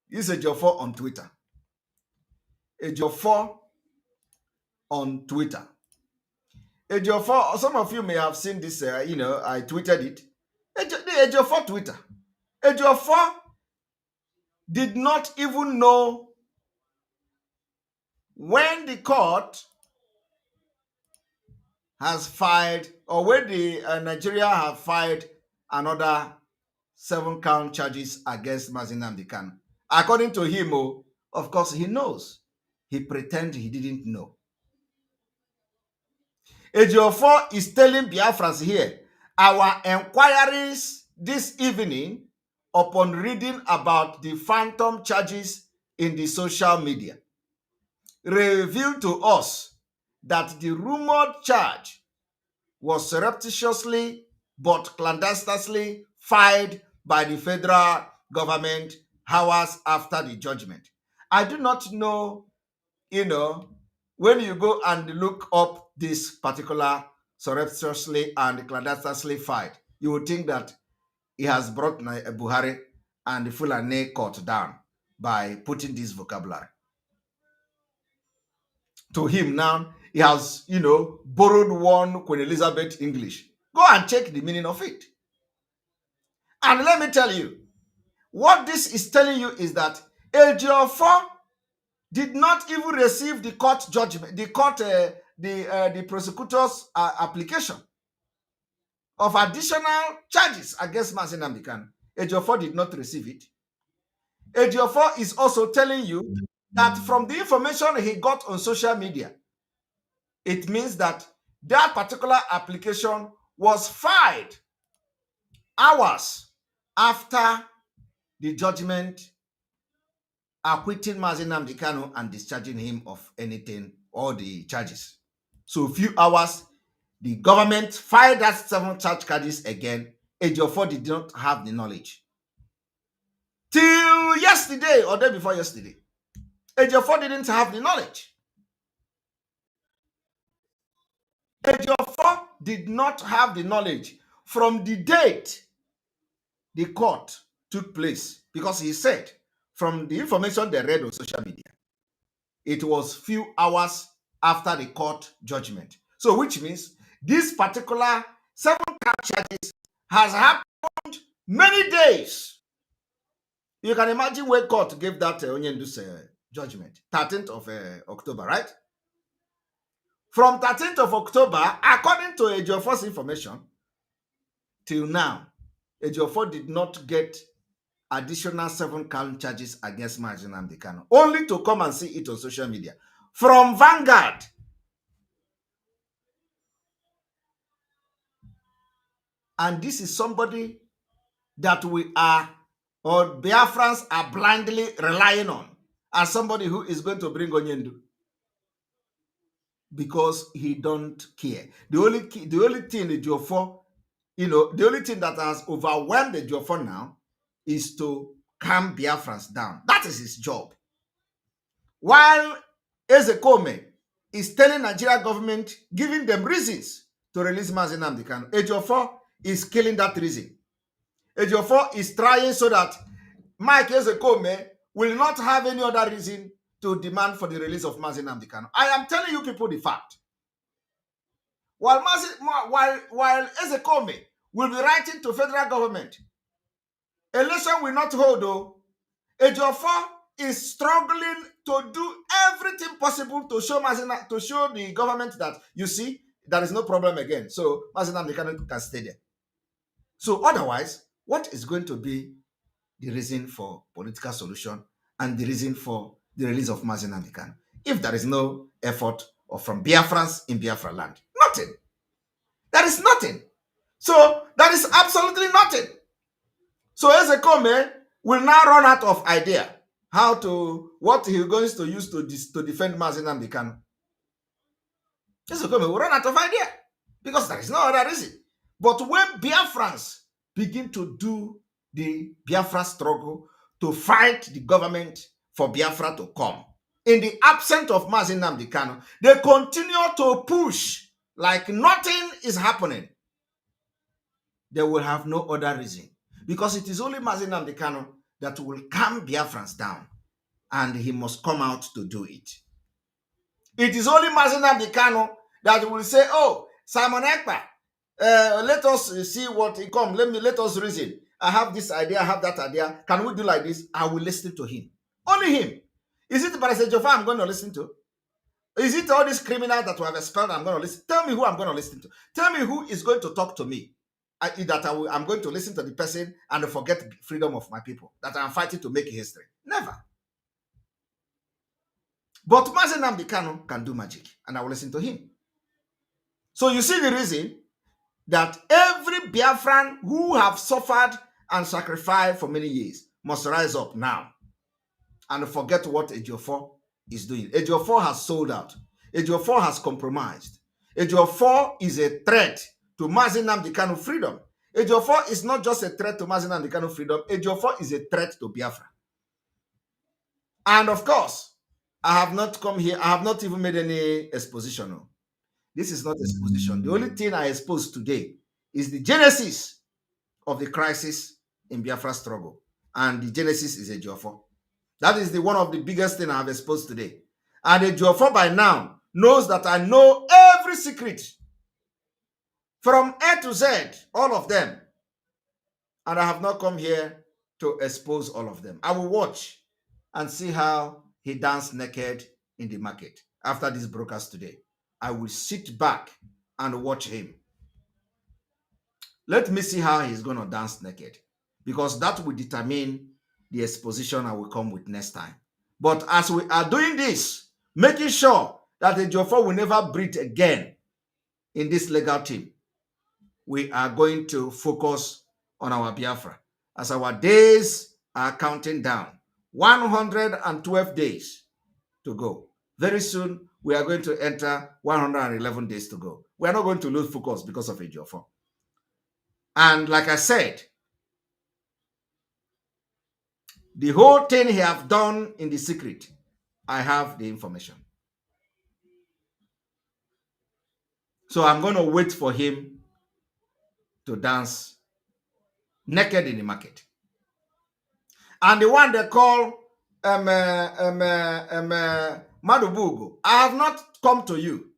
S1: This is Ejiofor on Twitter. Ejiofor on Twitter. Ejiofor, some of you may have seen this, I tweeted it. The Ejiofor Twitter. Ejiofor did not even know when the court has filed, or when the Nigeria have filed another 7-count charges against Mazi Nnamdi Kanu. According to him, of course he knows. He pretends he didn't know. Ejiofor is telling Biafrans here, our inquiries this evening upon reading about the phantom charges in the social media revealed to us that the rumored charge was surreptitiously but clandestinely filed by the federal government hours after the judgment. I do not know, when you go and look up this particular surreptitiously and clandestinely filed, you would think that he has brought Buhari and the Fulani court down by putting this vocabulary. To him now, he has, borrowed one Queen Elizabeth English. Go and check the meaning of it. And let me tell you, what this is telling you is that Ejiofor did not even receive the court judgment, the prosecutor's application of additional charges against Mazi Nnamdi Kanu. Ejiofor did not receive it. Ejiofor is also telling you that from the information he got on social media, it means that that particular application was filed hours after the judgment acquitting Mazi Nnamdi Kanu and discharging him of anything, all the charges. So a few hours, the government filed that 7 charge charges again. Ejiofor did not have the knowledge. Till yesterday or day before yesterday, Ejiofor didn't have the knowledge. Ejiofor did not have the knowledge from the date the court took place, because he said from the information they read on social media, it was few hours after the court judgment. So which means this particular 7 count charges has happened Many days. You can imagine where court gave that Onyendu's judgment, 13th of October, right? From 13th of October, according to Ejiofor's information, till now, Ejiofor did not get additional 7 count charges against Mazi Nnamdi Kanu, only to come and see it on social media. From Vanguard. And this is somebody that we are, or Biafrans are blindly relying on as somebody who is going to bring Onyendu. Because he don't care. The only thing the Ejiofor, the only thing that has overwhelmed the Ejiofor now is to calm Biafrans down. That is his job. While Ezekome is telling Nigeria government, giving them reasons to release Mazi Nnamdi Kanu, Ejiofor is killing that reason. Ejiofor is trying so that Mike Ezekome will not have any other reason to demand for the release of Mazi Nnamdi Kanu. I am telling you people the fact. While Ezekome will be writing to federal government, election will not hold though. Ejiofor is struggling to do everything possible to show the government that, you see, there is no problem again. So Mazi Nnamdi Kanu can stay there. So otherwise, what is going to be the reason for political solution and the reason for the release of Mazi Nnamdi Kanu if there is no effort or from Biafrans in Biafra land? Nothing. There is nothing. So there is absolutely nothing. So Ezekome will now run out of idea what he is going to use to defend Mazi Nnamdi Kanu. Ezekome will run out of idea because there is no other reason. But when Biafrans begin to do the Biafra struggle to fight the government for Biafra to come, in the absence of Mazi Nnamdi Kanu, they continue to push like nothing is happening. They will have no other reason. Because it is only Mazi Nnamdi Kanu that will calm Biafrans down. And he must come out to do it. It is only Mazi Nnamdi Kanu that will say, oh, Simon Ekpa, let us see what he comes. Let us reason. I have this idea, I have that idea. Can we do like this? I will listen to him. Only him. Is it Barr Ejiofor I'm going to listen to? Is it all these criminals that we have expelled I'm going to listen? Tell me who I'm going to listen to. Tell me who is going to talk to me. I'm going to listen to the person and forget freedom of my people, that I'm fighting to make history. Never. But Mazi Nnamdi Kanu can do magic, and I will listen to him. So you see the reason that every Biafran who have suffered and sacrificed for many years must rise up now and forget what Ejiofor is doing. Ejiofor has sold out. Ejiofor has compromised. Ejiofor is a threat to Mazi Nnamdi Kanu freedom. Ejiofor is not just a threat to Mazi Nnamdi Kanu freedom. Ejiofor is a threat to Biafra. And of course, I have not come here. I have not even made any exposition. No. This is not exposition. The only thing I expose today is the genesis of the crisis in Biafra struggle. And the genesis is Ejiofor. That is one of the biggest things I have exposed today. And Ejiofor by now knows that I know every secret from A to Z, all of them. And I have not come here to expose all of them. I will watch and see how he danced naked in the market after this broadcast today. I will sit back and watch him. Let me see how he's going to dance naked, because that will determine the exposition I will come with next time. But as we are doing this, making sure that Ejiofor will never breathe again in this legal team, we are going to focus on our Biafra. As our days are counting down, 112 days to go. Very soon, we are going to enter 111 days to go. We are not going to lose focus because of Ejiofor. And like I said, the whole thing he have done in the secret, I have the information. So I'm going to wait for him to dance naked in the market. And the one they call Madubugu, I have not come to you.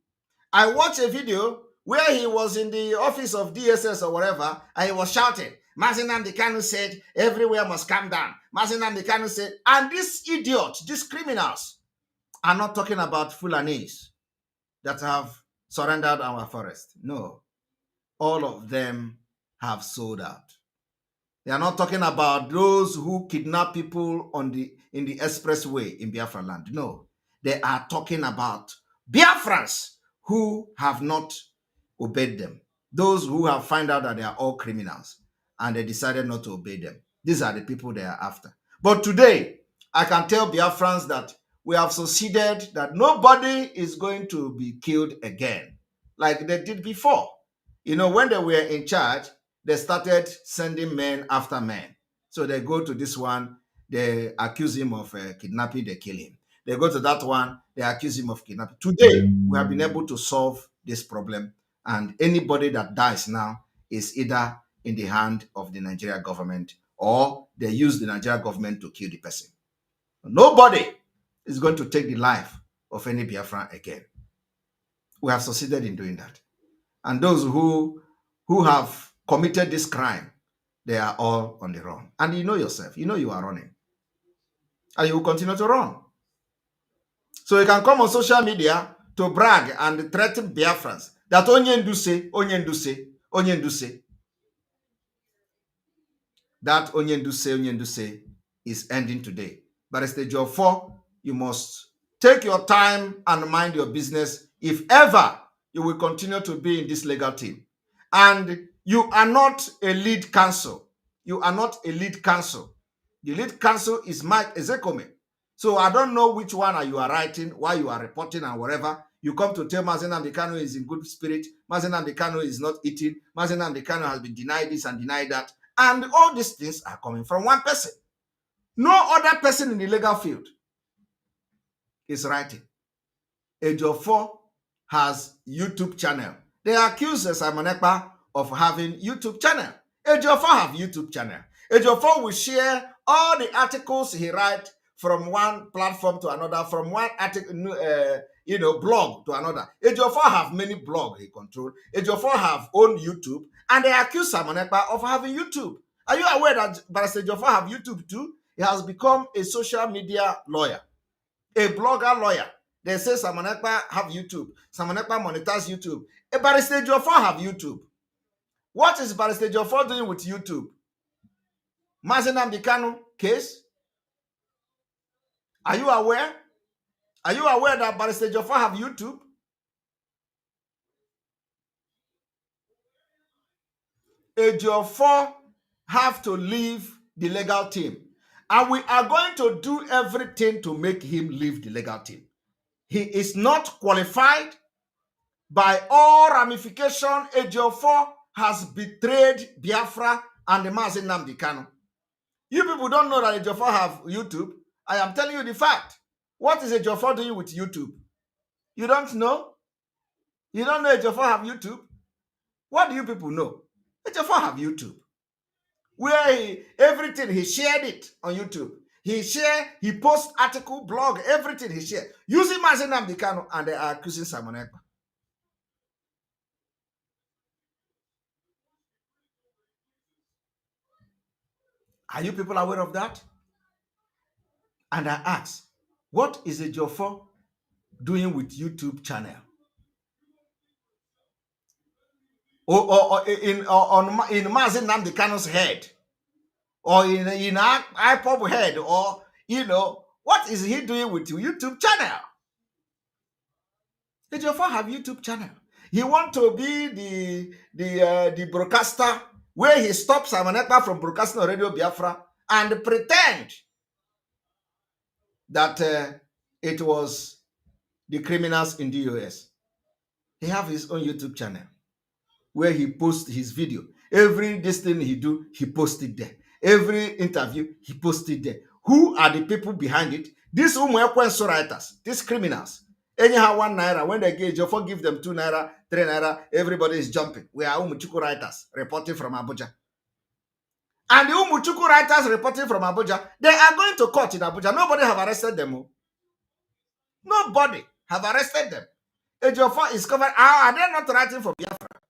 S1: I watched a video where he was in the office of DSS or whatever, and he was shouting, Mazi Nnamdi Kanu said everywhere must calm down. Mazi Nnamdi Kanu said, and these idiots, these criminals, are not talking about Fulanis that have surrendered our forest. No, all of them have sold out. They are not talking about those who kidnap people in the expressway in Biafra land. No, they are talking about Biafrans who have not obeyed them. Those who have found out that they are all criminals and they decided not to obey them. These are the people they are after. But today, I can tell Biafrans that we have succeeded, that nobody is going to be killed again like they did before. You know, when they were in charge, they started sending men after men. So they go to this one, they accuse him of kidnapping, they kill him. They go to that one, they accuse him of kidnapping. Today, we have been able to solve this problem, and anybody that dies now is either in the hand of the Nigeria government or they use the Nigeria government to kill the person. Nobody is going to take the life of any Biafran again. We have succeeded in doing that. And those who have committed this crime, they are all on the run. And you know yourself, you know you are running. And you will continue to run. So you can come on social media to brag and threaten Biafrans that Onyenduse, that Onyenduse is ending today. But at stage of 4, you must take your time and mind your business if ever you will continue to be in this legal team. And you are not a lead counsel. You are not a lead counsel. The lead counsel is Mike Ezekome. So I don't know which one you are writing, why you are reporting and whatever. You come to tell Mazi Nnamdi Kanu is in good spirit. Mazi Nnamdi Kanu is not eating. Mazi Nnamdi Kanu has been denied this and denied that. And all these things are coming from one person. No other person in the legal field is writing. Ejiofor has YouTube channel. They accuse Simon Ekpa of having YouTube channel. Ejiofor have YouTube channel. Ejiofor will share all the articles he writes from one platform to another, from one article, blog to another. Ejiofor have many blogs he control. Ejiofor have own YouTube, and they accuse Simon Ekpa of having YouTube. Are you aware that Barrister Ejiofor have YouTube too? He has become a social media lawyer, a blogger lawyer. They say Simon Ekpa have YouTube. Simon Ekpa monitors YouTube. A Barrister Ejiofor have YouTube. What is Barrister Ejiofor doing with YouTube? Mazi Nnamdi Kanu case? Are you aware? Are you aware that Barrister Ejiofor have YouTube? Ejiofor have to leave the legal team. And we are going to do everything to make him leave the legal team. He is not qualified. By all ramification, Ejiofor has betrayed Biafra and the Mazi Nnamdi Kanu. You people don't know that Ejiofor have YouTube. I am telling you the fact. What is Ejiofor doing with YouTube? You don't know? You don't know Ejiofor have YouTube? What do you people know? Ejiofor have YouTube. Where everything, he shared it on YouTube. He posts article, blog, everything he shared. Using Mazi Nnamdi Kanu, and they are accusing Simon Ekpa. Are you people aware of that? And I ask, what is Ejiofor doing with YouTube channel? Or in Mazi Nnamdi Kanu's head? Or in IPOB head? Or, what is he doing with your YouTube channel? Ejiofor have YouTube channel. He want to be the broadcaster where he stops Simon Ekpa from broadcasting on Radio Biafra and pretend that it was the criminals in the US. He have his own YouTube channel where he posts his video. Every this thing he do, he posts it there. Every interview, he posts it there. Who are the people behind it? These Umwekwenso writers, these criminals. Anyhow, 1 naira, when they get Ejiofor, give them 2 naira, 3 naira, everybody is jumping. We are Umuchuku writers reporting from Abuja. And the Umuchuku writers reporting from Abuja, they are going to court in Abuja. Nobody have arrested them. Nobody have arrested them. Ejiofor is covered. Are they not writing for Biafra?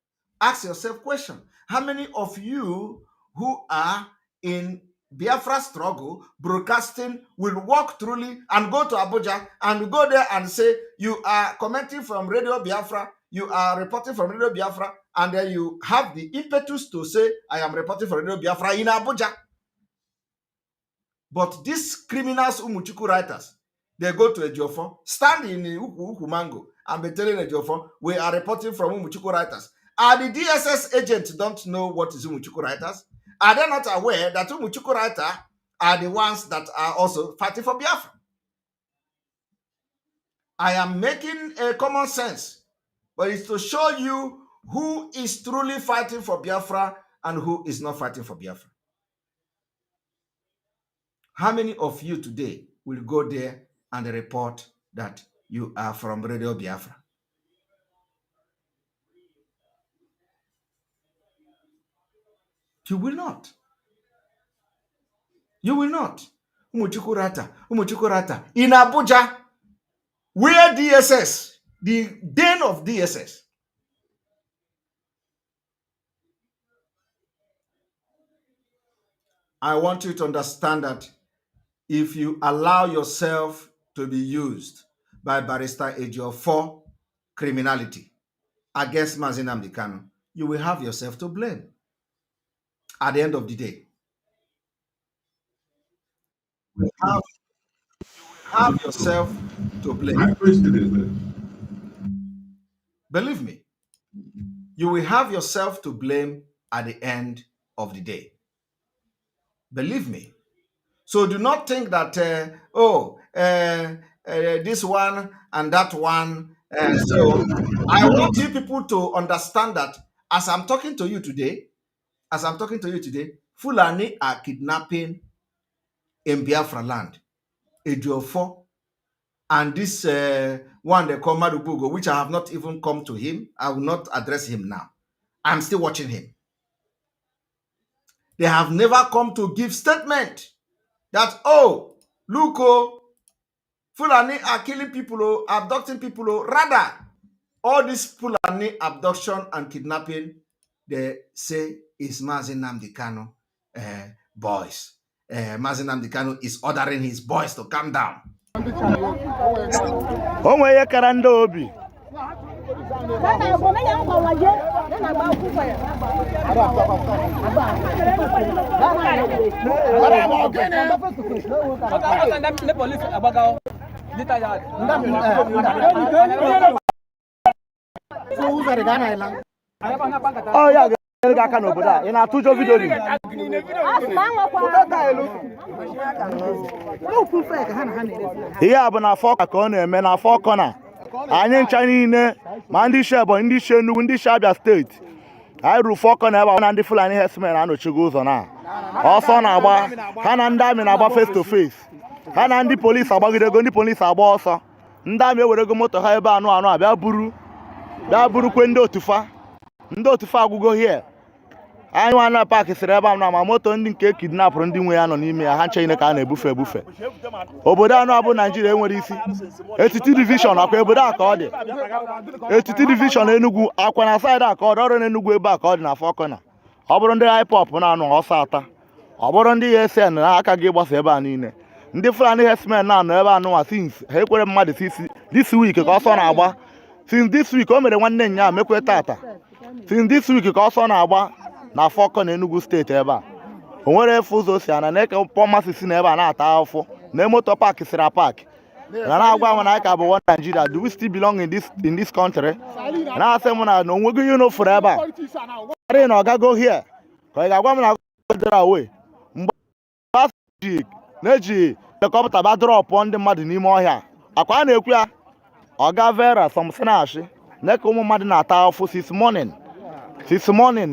S1: Ask yourself question. How many of you who are in Biafra struggle, broadcasting, will walk truly and go to Abuja and go there and say, you are commenting from Radio Biafra, you are reporting from Radio Biafra, and then you have the impetus to say, I am reporting from Radio Biafra in Abuja. But these criminals, Umuchuku writers, they go to Ejiofor, stand in Ukumango, and be telling Ejiofor, we are reporting from Umuchuku writers. Are the DSS agents don't know what is Umuchuku writers? Are they not aware that Umuchuku writers are the ones that are also fighting for Biafra? I am making a common sense, but it's to show you who is truly fighting for Biafra and who is not fighting for Biafra. How many of you today will go there and report that you are from Radio Biafra? You will not. You will not. Umuchukurata. In Abuja, where DSS, the den of DSS, I want you to understand that if you allow yourself to be used by Barrister Ejiofor for criminality against Mazi Nnamdi Kanu, you will have yourself to blame at the end of the day. You have yourself to blame. Believe me, you will have yourself to blame at the end of the day. Believe me. So do not think that, this one and that one. So I want you people to understand that as I'm talking to you today, Fulani are kidnapping in Biafra land. Ejiofor and this one they call Marubugo, which I have not even come to him. I will not address him now. I'm still watching him. They have never come to give statement that, oh, look, oh, Fulani are killing people, oh, abducting people, oh. Rather, all this Fulani abduction and kidnapping, they say is Mazi Nnamdi Kanu boys. Mazi Nnamdi Kanu is ordering his boys to calm down.
S9: Oh yeah, in a two video. Here, but na four corner, men are four corner. I ain't Chinese, Mandy Shabo, in this Shenu, in this Shabia state. I do four corner, and the Fulani herdsmen and the Chugos on her. Also, about Hanandam and about face to face. Hanandi police about the police are also. Ndame will go motor Haiba no, Baburu. Baburu Quendo to far. Ndo to far go here. I want to pack his rebel now. My motor ending cake kidnap on the way on me. I hand chain a can a buffet. Oboda no abo Nigeria what is it? 82 division Oboda accord. 82 division Enugu Akwana side accord or Enugu back accord na four corner. Oboron the hip hop na no osata. Oboron the SN na aka give us eba nine. Ndị Fulani herdsmen now no eba no since he kwere mmadụ this week ka ọsọ na-agba. Since this week o mere nwanne nya mekwe tata. Since this week ka ọsọ na-agba na fọkọ na Enugu steeti ebe a. O nwere efu ụzọ si ana na-eke pọmasị si na ebe a na-ata afọ. Na motor park sira park. Na na-agwa nwa na aka bụ one Nigeria. Do we still belong in this country? Na asị m na onwego you know for ebe a. Ari na oga go here. Ka ị ga-agwa m na go away. Mgbe na-eji helicopter ba drop ndị mmadụ n'ime ọhịa. Akwa na-ekwu ya Oga Vera somsinashi na-eke ụmụ mmadụ na-ata afọ since morning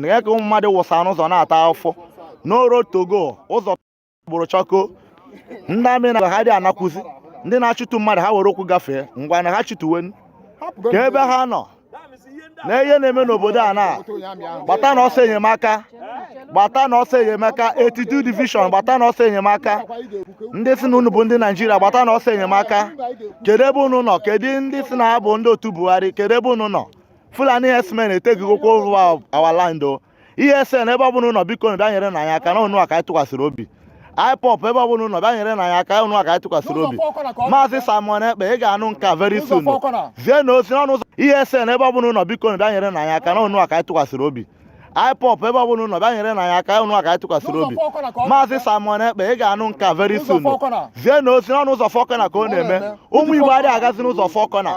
S9: na-eke ụmụ mmadụ wụsa n'ụzọ na-ata afọ no road to go ụzọ gburu chọko ndị amị na ha dị anakwụzi ndị na-achụtụ mmadụ ha were okwu gafee ngwa na ha chụtụwen ka ebe ha nọ na ihe na-eme n'obodo a na gbata na ọsọ enyemaka 82 division gbata na ọsọ enyemaka ndị si na unu bụ ndị Naịjirịa gbata na ọsọ enyemaka kedu ebe unu nọ kedu ndị si na ha bụ ndị otu Buhari kedu ebe unu nọ Fulani herdsmen etegigokwa over our land o ESN ebe ọ bụla ụnọ biko bịa nyere na anyị aka na unu aka anyị tụkwasịrị obi IPOP ebe ọ bụla ụnọ bịa nyere na anyị aka unu aka anyị tụkwasịrị obi Maazị Simon Ekpe ị ga-anụ nke very soon zie na ozi n'ọnụ ụzọ ESN ebe ọ bụla ụnọ biko bịa nyere na anyị aka na unu aka anyị tụkwasịrị obi IPOP ebe ọ bụla ụnọ bịa nyere na anyị aka unu aka anyị tụkwasịrị obi Maazị Simon Ekpe ị ga-anụ nke very soon zie na ozi n'ọnụ ụzọ fọkọna ka ọ na-eme ụmụ Igbo adịghị agazi n'ụzọ fọkọna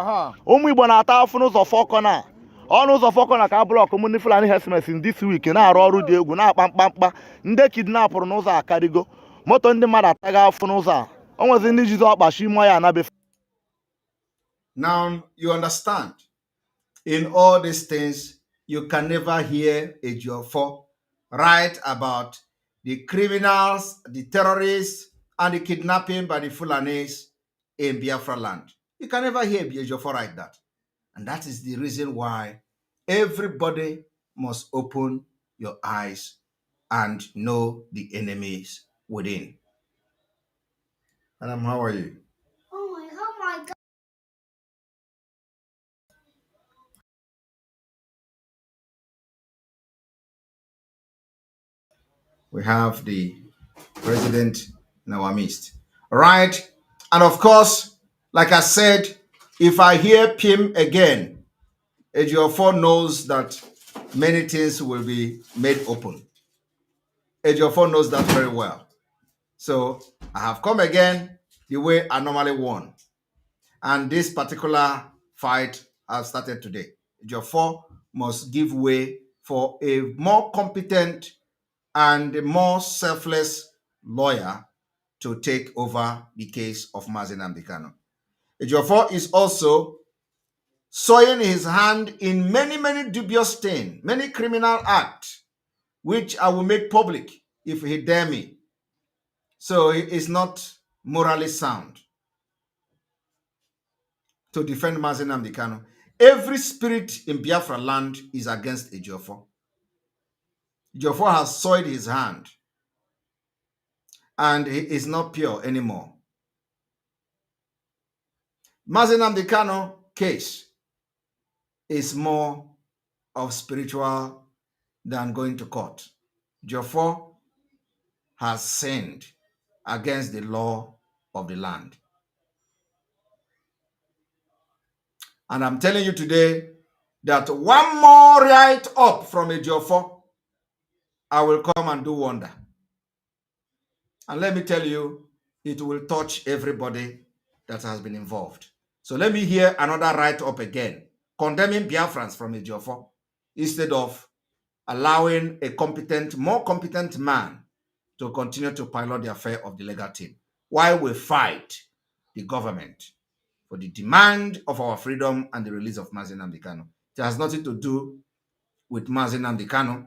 S9: ụmụ Igbo na-ata afụ n'ụzọ fọkọna ọnụ ụzọ fọkọna ka blọkụ m ndị Fulani herdsmen this week na-arụ ọrụ dị egwu na-akpa mkpamkpa ndị kidnapụrụ n'ụzọ akarịgo moto ndị mmadụ ataghị afụ n'ụzọ a o nwezi ndị jizi ọkpachi ime ya anabe.
S1: Now you understand, in all these things you can never hear Ejiofor write about the criminals, the terrorists, and the kidnapping by the Fulanis in Biafra land. You can never hear Ejiofor write that. And that is the reason why everybody must open your eyes and know the enemies within. Madam, how are you?
S10: Oh my God.
S1: We have the president in our midst. All right. And of course, like I said, if I hear Pim again, Ejiofor knows that many things will be made open. Ejiofor knows that very well. So I have come again the way I normally won. And this particular fight has started today. Ejiofor must give way for a more competent and a more selfless lawyer to take over the case of Mazi Nnamdi Kanu. Ejiofor is also soiling his hand in many dubious things, many criminal acts, which I will make public if he dare me. So he is not morally sound to defend Mazi Nnamdi Kanu. Every spirit in Biafra land is against Ejiofor. Ejiofor has soiled his hand and he is not pure anymore. Mazi Nnamdi Kanu case is more of spiritual than going to court. Ejiofor has sinned against the law of the land. And I'm telling you today that one more write-up from Ejiofor, I will come and do wonder. And let me tell you, it will touch everybody that has been involved. So let me hear another write-up again, condemning Biafrans from Ejiofor, instead of allowing a competent, more competent man to continue to pilot the affair of the legal team, while we fight the government for the demand of our freedom and the release of Mazi Nnamdi Kanu. It has nothing to do with Mazi Nnamdi Kanu.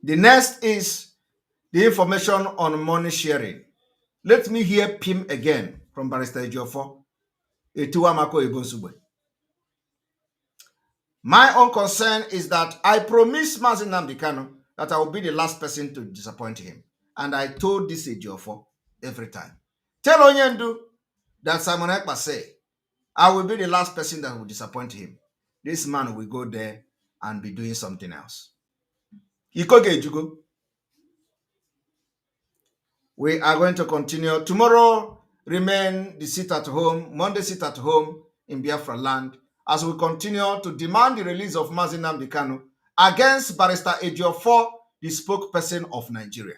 S1: The next is the information on money sharing. Let me hear Pim again from Barrister Ejiofor. My own concern is that I promised Mazi Nnamdi Kanu that I will be the last person to disappoint him. And I told this Ejiofor every time. Tell Onyendu that Simon Ekpa say, I will be the last person that will disappoint him. This man will go there and be doing something else. Ikoge Jugo. We are going to continue. Tomorrow, remain the sit at home, Monday sit at home in Biafra land, as we continue to demand the release of Mazi Nnamdi Kanu against Barrister Ejiofor, the spokesperson of Nigeria.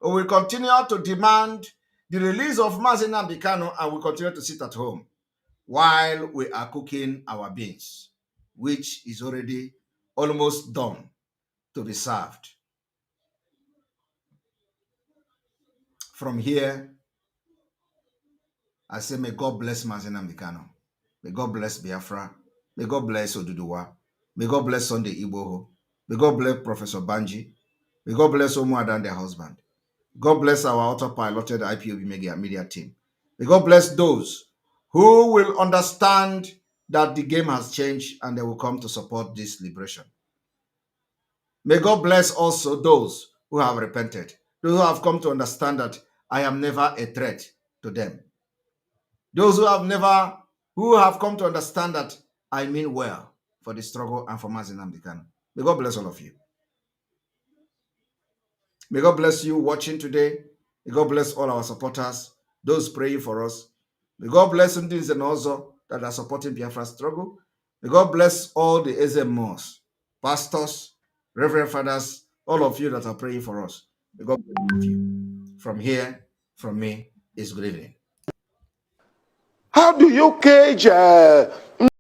S1: We will continue to demand the release of Mazi Nnamdi Kanu, and we continue to sit at home while we are cooking our beans, which is already almost done to be served. From here, I say, may God bless Mazi Nnamdi Kanu. May God bless Biafra. May God bless Oduduwa. May God bless Sunday Igboho. May God bless Professor Banji. May God bless Omuada and their husband. God bless our autopiloted IPOB media team. May God bless those who will understand that the game has changed and they will come to support this liberation. May God bless also those who have repented, those who have come to understand that I am never a threat to them. Those who have come to understand that I mean well for the struggle and for Mazi Nnamdi Kanu. May God bless all of you. May God bless you watching today. May God bless all our supporters, those praying for us. May God bless some things and also that are supporting Biafra struggle. May God bless all the SMOs, pastors, reverend fathers, all of you that are praying for us. May God bless all of you. From here, from me, is good evening.
S8: How do you cage